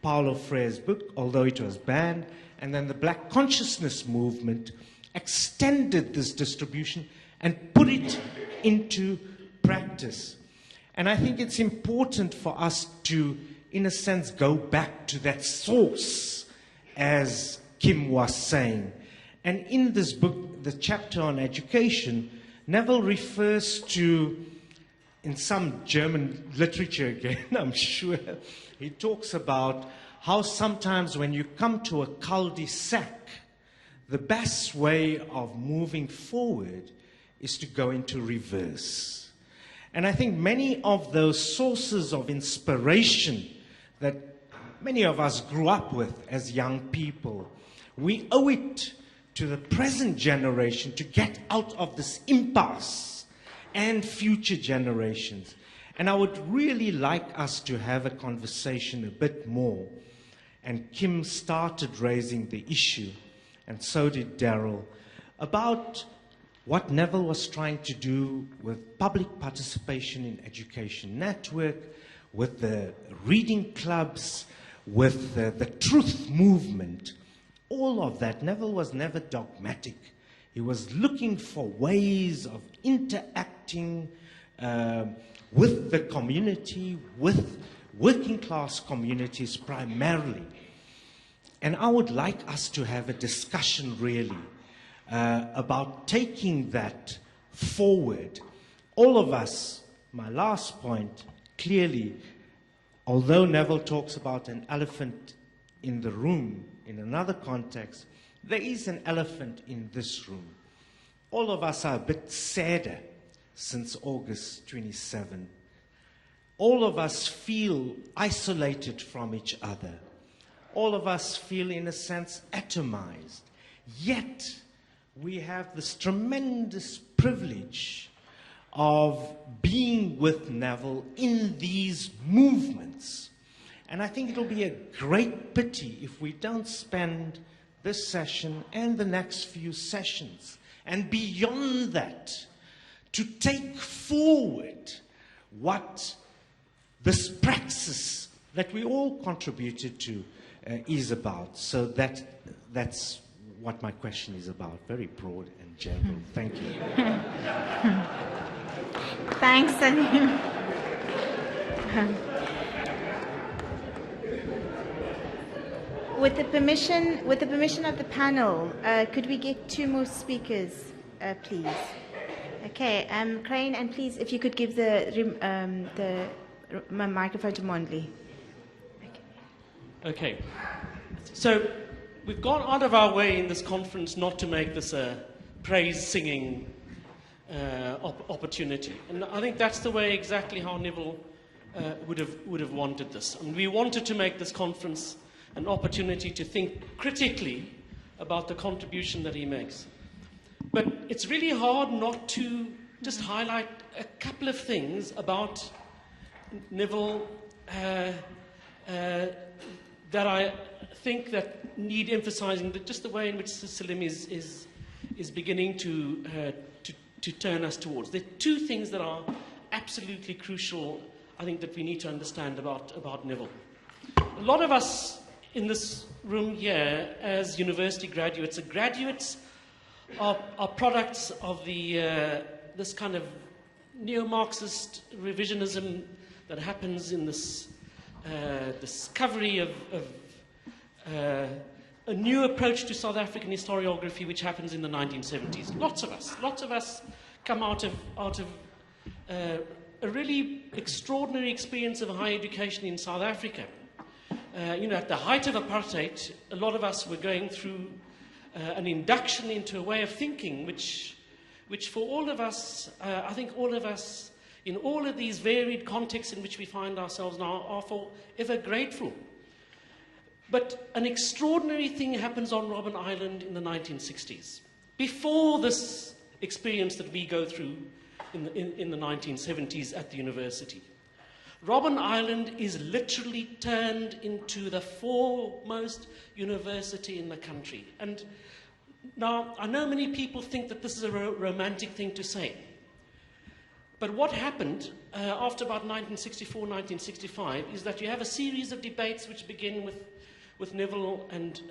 Paulo Freire's book, although it was banned, and then the Black Consciousness movement extended this distribution and put it into practice. And I think it's important for us to, in a sense, go back to that source, as Kim was saying. And in this book, the chapter on education, Neville refers to, in some German literature again, I'm sure, he talks about how sometimes when you come to a cul-de-sac, the best way of moving forward is to go into reverse. And I think many of those sources of inspiration that many of us grew up with as young people, we owe it to the present generation to get out of this impasse, and future generations. And I would really like us to have a conversation a bit more. And Kim started raising the issue, and so did Darryl, about what Neville was trying to do with public participation in education network, with the reading clubs, with the truth movement. All of that. Neville was never dogmatic. He was looking for ways of interacting with the community, with working class communities primarily. And I would like us to have a discussion really about taking that forward. All of us, my last point, clearly, although Neville talks about an elephant in the room in another context, there is an elephant in this room. All of us are a bit sadder since August 27. All of us feel isolated from each other. All of us feel, in a sense, atomized. Yet, we have this tremendous privilege of being with Neville in these movements. And I think it'll be a great pity if we don't spend this session and the next few sessions and beyond that to take forward what this praxis that we all contributed to is about. So that's what my question is about, very broad and general. Thank you. Thanks, Salim. With the permission of the panel, could we get 2 more speakers, please? Okay, Crane, and please, if you could give the microphone to Mondley. Okay. So we've gone out of our way in this conference not to make this a praise-singing opportunity, and I think that's the way exactly how Neville would have wanted this. And we wanted to make this conference an opportunity to think critically about the contribution that he makes. But it's really hard not to just highlight a couple of things about Neville that I think that need emphasizing, that just the way in which Salim is beginning to turn us towards. There are 2 things that are absolutely crucial, I think, that we need to understand about Neville. A lot of us in this room here, as university graduates, are products of this kind of neo-Marxist revisionism that happens in this discovery of a new approach to South African historiography, which happens in the 1970s. Lots of us come out of a really extraordinary experience of higher education in South Africa. At the height of apartheid, a lot of us were going through an induction into a way of thinking, which for all of us, I think all of us, in all of these varied contexts in which we find ourselves now, are forever grateful. But an extraordinary thing happens on Robben Island in the 1960s. Before this experience that we go through in the 1970s at the university, Robben Island is literally turned into the foremost university in the country. And now, I know many people think that this is a romantic thing to say. But what happened after about 1964, 1965, is that you have a series of debates which begin with Neville and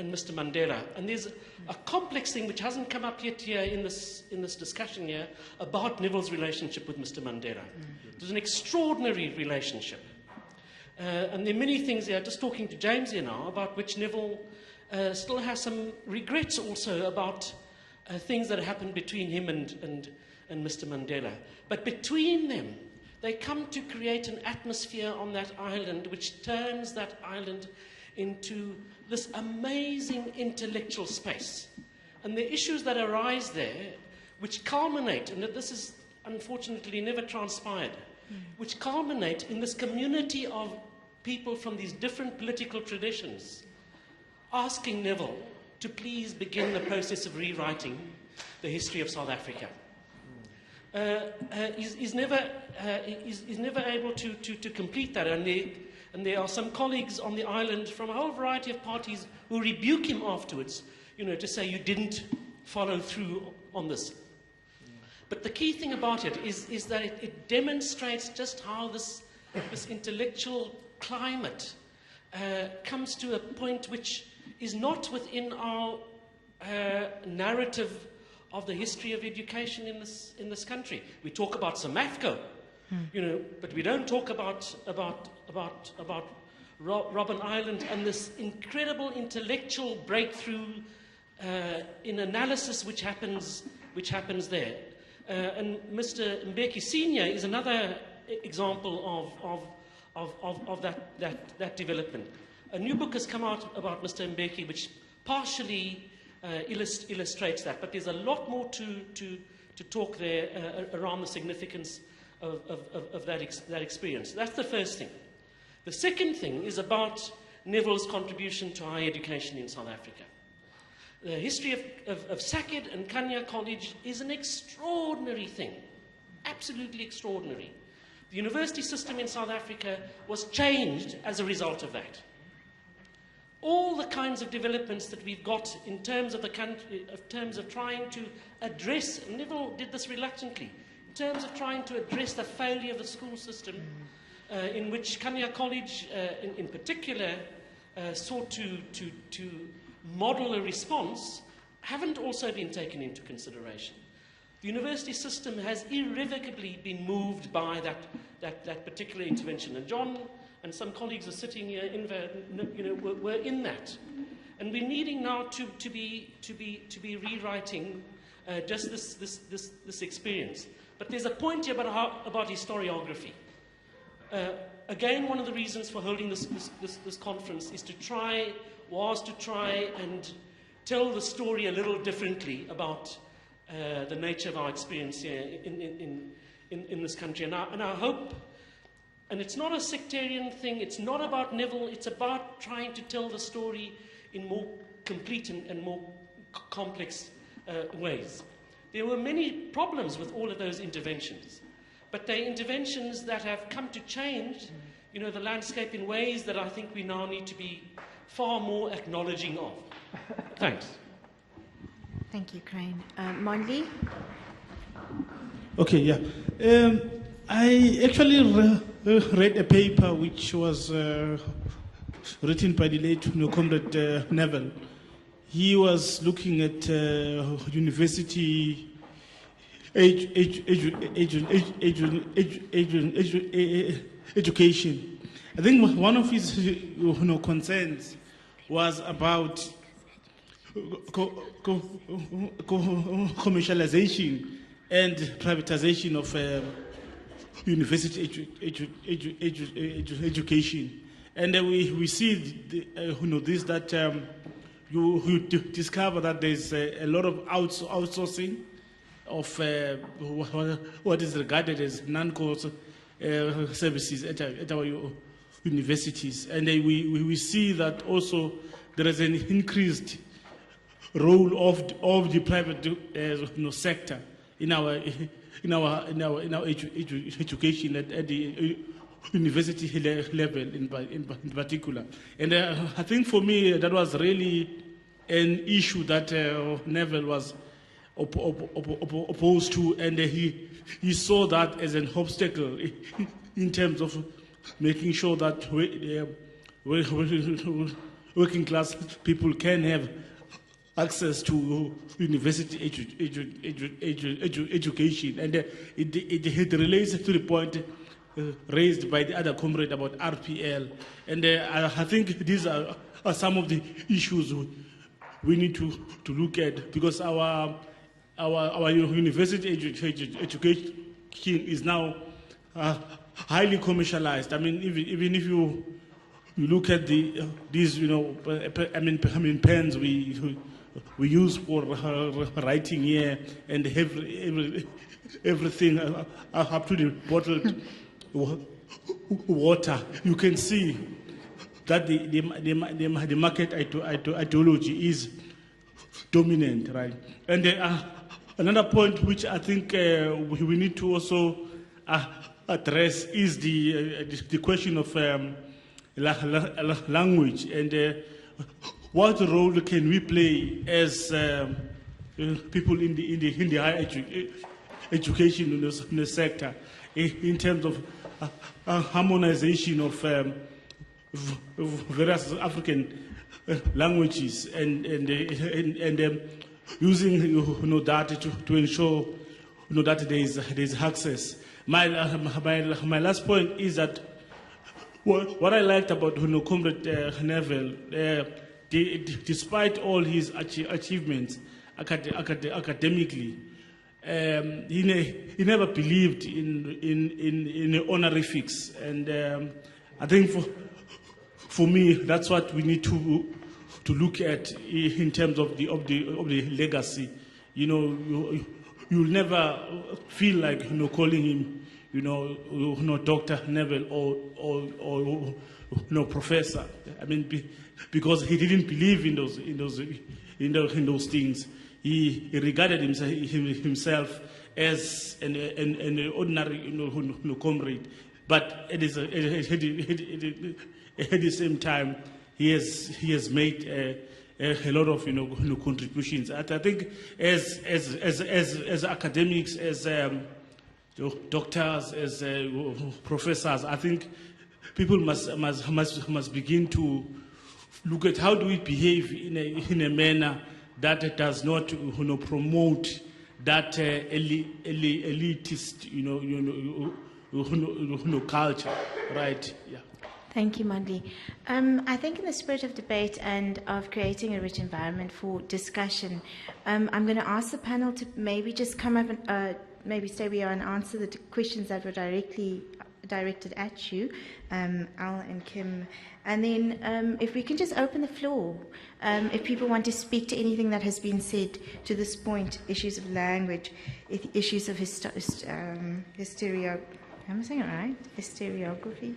Mr. Mandela. And there's a complex thing which hasn't come up yet here in this discussion here about Neville's relationship with Mr. Mandela. There's an extraordinary relationship. And there are many things here, just talking to James here now, about which Neville still has some regrets also about things that happened between him and Mr. Mandela. But between them, they come to create an atmosphere on that island which turns that island into this amazing intellectual space. And the issues that arise there, which culminate, and that this is unfortunately never transpired, which culminate in this community of people from these different political traditions asking Neville to please begin the process of rewriting the history of South Africa. He's never able to complete that, and there are some colleagues on the island from a whole variety of parties who rebuke him afterwards, to say you didn't follow through on this. But the key thing about it is that it demonstrates just how this intellectual climate comes to a point which is not within our narrative of the history of education in this country. We talk about SAMAFCO, but we don't talk about Robben Island and this incredible intellectual breakthrough in analysis which happens there. And Mr. Mbeki Senior is another example of that development. A new book has come out about Mr. Mbeki, which partially illustrates that, but there's a lot more to talk there around the significance of that experience. That's the first thing. The second thing is about Neville's contribution to higher education in South Africa. The history of Sakid and Kanya College is an extraordinary thing, absolutely extraordinary. The university system in South Africa was changed as a result of that. All the kinds of developments that we've got in terms of the country, in terms of trying to address, and Neville did this reluctantly, in terms of trying to address the failure of the school system, in which Kanya College, in particular, sought to model a response, haven't also been taken into consideration. The university system has irrevocably been moved by that particular intervention, and John and some colleagues are sitting here were in that, and we're needing now to be rewriting just this experience. But there's a point here about historiography. Again, one of the reasons for holding this conference is to try and tell the story a little differently about the nature of our experience here in this country. And I hope, and it's not a sectarian thing, it's not about Neville, it's about trying to tell the story in more complete and more complex ways. There were many problems with all of those interventions, but they're interventions that have come to change, the landscape in ways that I think we now need to be far more acknowledging of. Thanks. Thank you, Crane. Mondli? Okay, yeah. I actually read a paper which was written by the late comrade Neville. He was looking at university education. I think one of his concerns was about commercialization and privatization of university education. And we see this, that you discover that there's a lot of outsourcing of what is regarded as non-course services at our universities. And we see that also there is an increased role of the private sector in our education at the university level in particular. And I think for me that was really an issue that Neville was opposed to, and he saw that as an obstacle in terms of making sure that working class people can have access to university education. And it relates to the point raised by the other comrade about RPL. And I think these are some of the issues we need to look at, because our university education is now highly commercialized. I mean, even if you look at these, pens we use for writing here, and everything up to the bottled water, you can see that the market ideology is dominant, right? And another point which I think we need to also address is the question of language, and what role can we play as people in the higher education in the sector in terms of harmonization of various African languages and using data to ensure that there is access. My last point is that what I liked about Comrade Neville, despite all his achievements academically, he never believed in honorifics, and I think for me that's what we need to look at in terms of the legacy. You'll never feel like calling him Dr. Neville or Professor. I mean, because he didn't believe in those things. He regarded himself as an ordinary comrade, but at the same time, he has made a lot of contributions. I think as academics, as doctors, as professors, I think people must begin to look at how do we behave in a manner that does not promote that elitist culture, right? Yeah. Thank you, Mandli. I think in the spirit of debate and of creating a rich environment for discussion, I'm going to ask the panel to maybe just come up and maybe stay where you are and answer the questions that were directly directed at you, Al and Kim. And then if we can just open the floor, if people want to speak to anything that has been said to this point, issues of language, issues of hysteria. Am I saying it right? Hysteria. Okay.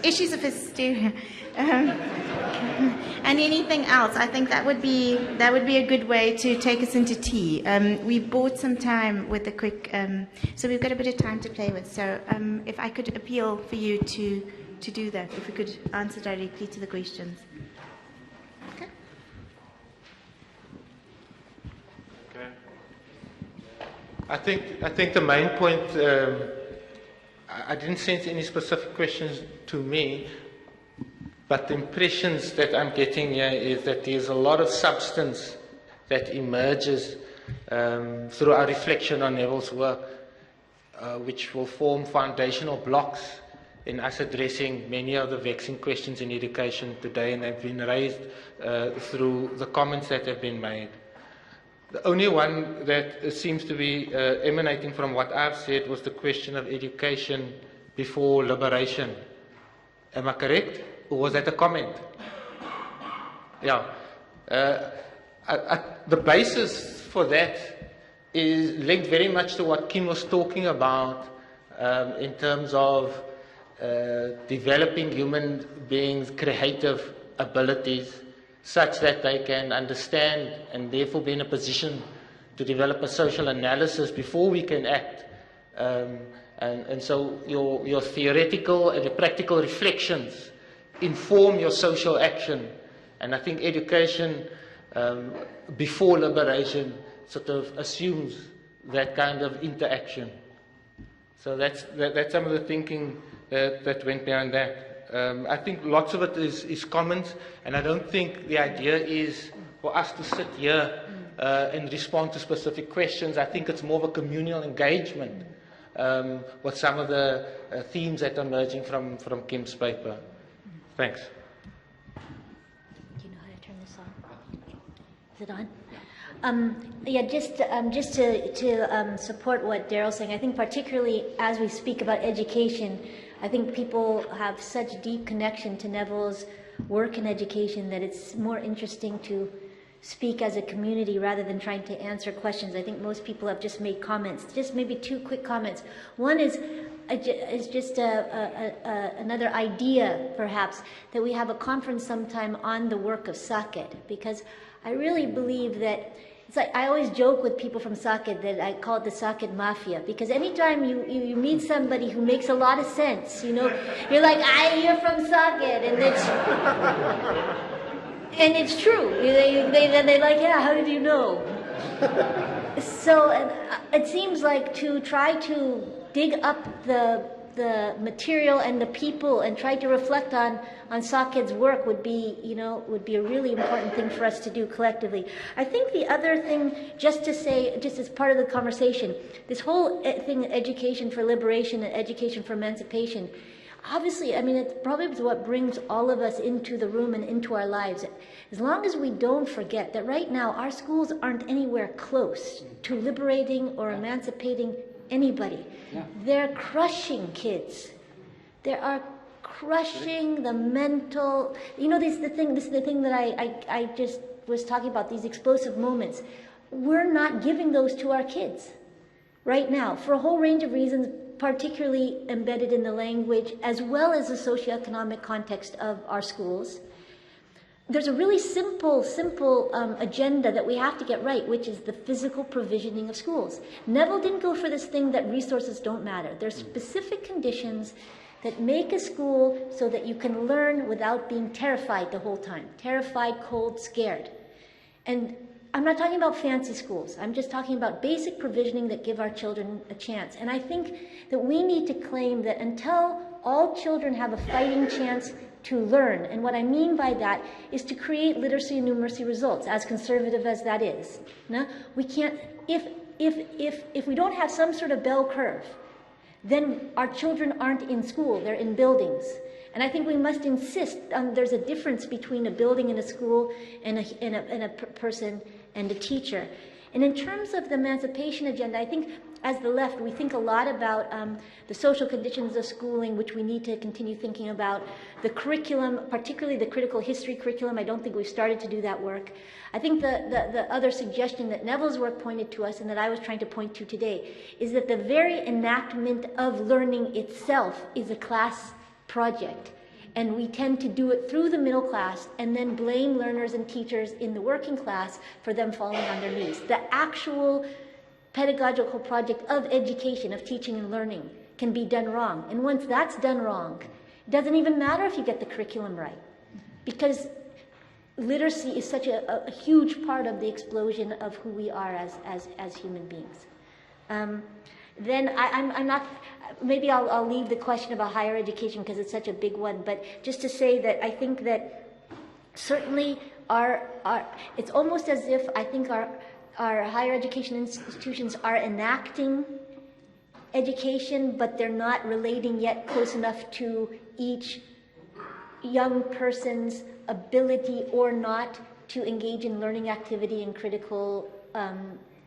Issues of hysteria. And anything else. I think that would be a good way to take us into tea. We bought some time with a quick, so we've got a bit of time to play with. So if I could appeal for you to do that, if we could answer directly to the questions. Okay. I think the main point, I didn't sense any specific questions to me, but the impressions that I'm getting here is that there's a lot of substance that emerges through our reflection on Neville's work, which will form foundational blocks in us addressing many of the vexing questions in education today, and have been raised through the comments that have been made. The only one that seems to be emanating from what I've said was the question of education before liberation. Am I correct? Or was that a comment? Yeah. The basis for that is linked very much to what Kim was talking about in terms of developing human beings' creative abilities, such that they can understand and therefore be in a position to develop a social analysis before we can act. And so your theoretical and your practical reflections inform your social action. And I think education before liberation sort of assumes that kind of interaction. So that's some of the thinking that went behind that. I think lots of it is comments, and I don't think the idea is for us to sit here and respond to specific questions. I think it's more of a communal engagement with some of the themes that are emerging from Kim's paper. Thanks. Do you know how to turn this on? Is it on? Yeah, just to support what Darryl's saying, I think particularly as we speak about education, I think people have such deep connection to Neville's work in education that it's more interesting to speak as a community rather than trying to answer questions. I think most people have just made comments. Just maybe two quick comments. One is just another idea, perhaps, that we have a conference sometime on the work of Saket, because I really believe that it's like I always joke with people from Saket that I call it the Saket Mafia, because anytime you meet somebody who makes a lot of sense, you know, you're like, you're from Saket, and it's true. They're like, yeah, how did you know? So it seems like to try to dig up the material and the people and try to reflect on Saket's work would be a really important thing for us to do collectively. I think the other thing, just to say, just as part of the conversation, this whole thing, education for liberation and education for emancipation, obviously, I mean, it probably is what brings all of us into the room and into our lives. As long as we don't forget that right now our schools aren't anywhere close to liberating or emancipating anybody. Yeah. They're crushing kids. They are crushing the mental, this is the thing that I just was talking about, these explosive moments. We're not giving those to our kids right now for a whole range of reasons, particularly embedded in the language as well as the socioeconomic context of our schools. There's a really simple agenda that we have to get right, which is the physical provisioning of schools. Neville didn't go for this thing that resources don't matter. There's specific conditions that make a school so that you can learn without being terrified the whole time. Terrified, cold, scared. And I'm not talking about fancy schools. I'm just talking about basic provisioning that give our children a chance. And I think that we need to claim that until all children have a fighting chance to learn, and what I mean by that is to create literacy and numeracy results, as conservative as that is. No? We can't, if we don't have some sort of bell curve, then our children aren't in school, they're in buildings. And I think we must insist there's a difference between a building and a school and a person and a teacher. And in terms of the emancipation agenda, I think as the left, we think a lot about the social conditions of schooling, which we need to continue thinking about. The curriculum, particularly the critical history curriculum, I don't think we've started to do that work. I think the other suggestion that Neville's work pointed to us and that I was trying to point to today is that the very enactment of learning itself is a class project. And we tend to do it through the middle class and then blame learners and teachers in the working class for them falling on their knees. The actual pedagogical project of education, of teaching and learning, can be done wrong. And once that's done wrong, it doesn't even matter if you get the curriculum right, because literacy is such a huge part of the explosion of who we are as human beings. Then I'm not, maybe I'll leave the question about higher education because it's such a big one, but just to say that I think that certainly it's almost as if I think our higher education institutions are enacting education, but they're not relating yet close enough to each young person's ability or not to engage in learning activity and critical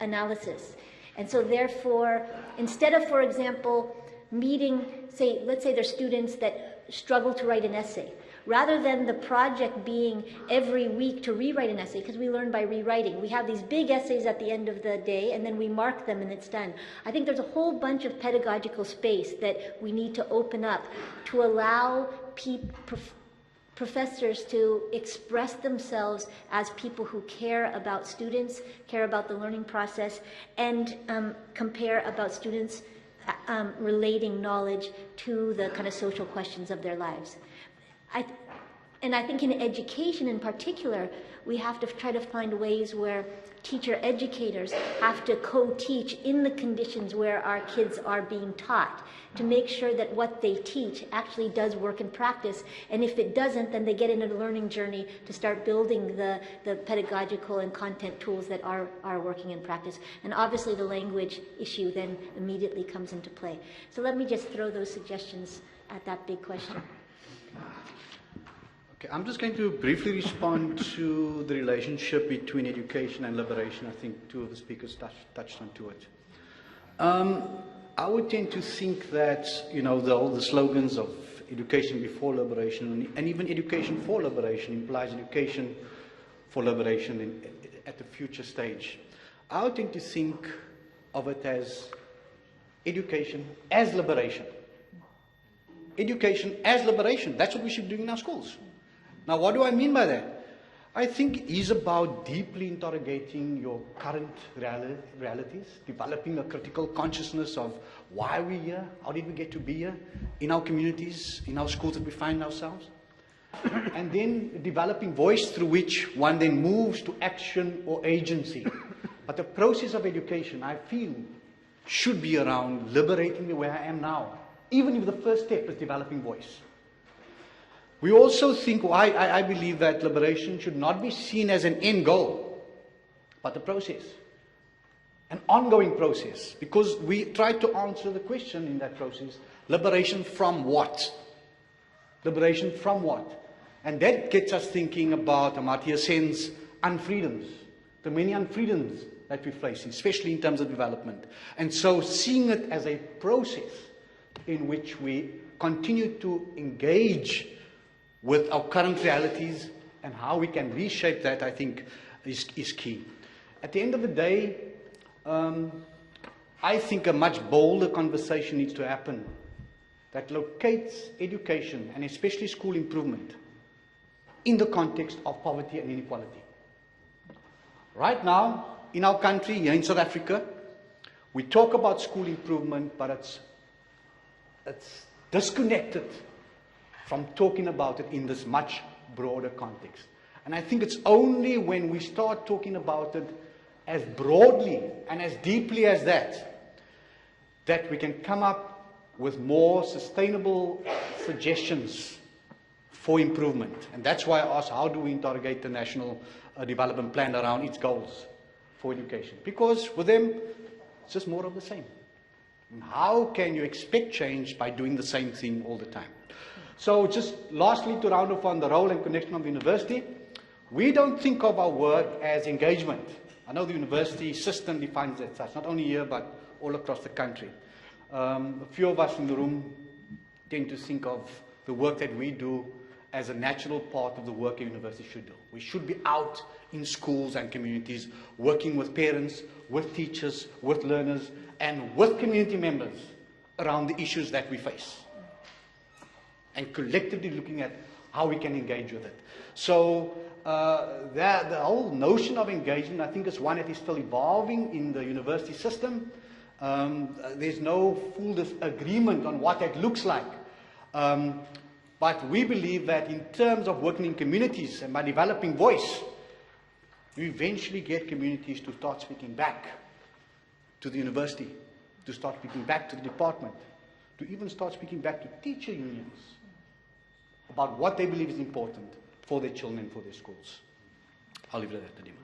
analysis. And so therefore, instead of, for example, meeting, let's say there's students that struggle to write an essay, rather than the project being every week to rewrite an essay, because we learn by rewriting. We have these big essays at the end of the day, and then we mark them and it's done. I think there's a whole bunch of pedagogical space that we need to open up to allow professors to express themselves as people who care about students, care about the learning process, and care about students relating knowledge to the kind of social questions of their lives. And I think in education in particular, we have to try to find ways where teacher educators have to co-teach in the conditions where our kids are being taught to make sure that what they teach actually does work in practice. And if it doesn't, then they get into the learning journey to start building the pedagogical and content tools that are working in practice. And obviously the language issue then immediately comes into play. So let me just throw those suggestions at that big question. Okay, I'm just going to briefly respond to the relationship between education and liberation. I think two of the speakers touched on to it. I would tend to think that, all the slogans of education before liberation and even education for liberation implies education for liberation at the future stage. I would tend to think of it as education as liberation. Education as liberation. That's what we should be doing in our schools. Now, what do I mean by that? I think it's about deeply interrogating your current realities, developing a critical consciousness of why we're here, how did we get to be here, in our communities, in our schools that we find ourselves, and then developing voice through which one then moves to action or agency. But the process of education, I feel, should be around liberating me where I am now, even if the first step is developing voice. We also think, I believe that liberation should not be seen as an end goal, but a process, an ongoing process, because we try to answer the question in that process, liberation from what? Liberation from what? And that gets us thinking about Amartya Sen's unfreedoms, the many unfreedoms that we face, especially in terms of development. And so seeing it as a process in which we continue to engage with our current realities and how we can reshape that, I think, is key. At the end of the day, I think a much bolder conversation needs to happen that locates education, and especially school improvement, in the context of poverty and inequality. Right now, in our country, here in South Africa, we talk about school improvement, but it's disconnected from talking about it in this much broader context. And I think it's only when we start talking about it as broadly and as deeply as that we can come up with more sustainable suggestions for improvement. And that's why I asked, how do we interrogate the National Development Plan around its goals for education? Because with them, it's just more of the same. And how can you expect change by doing the same thing all the time? So just lastly, to round off on the role and connection of the university, we don't think of our work as engagement. I know the university system defines it such, not only here, but all across the country. A few of us in the room tend to think of the work that we do as a natural part of the work a university should do. We should be out in schools and communities, working with parents, with teachers, with learners, and with community members around the issues that we face, and collectively looking at how we can engage with it. So the whole notion of engagement, I think, is one that is still evolving in the university system. There's no full agreement on what that looks like. But we believe that in terms of working in communities and by developing voice, you eventually get communities to start speaking back to the university, to start speaking back to the department, to even start speaking back to teacher unions about what they believe is important for their children and for their schools. I'll leave it at that, Nadima.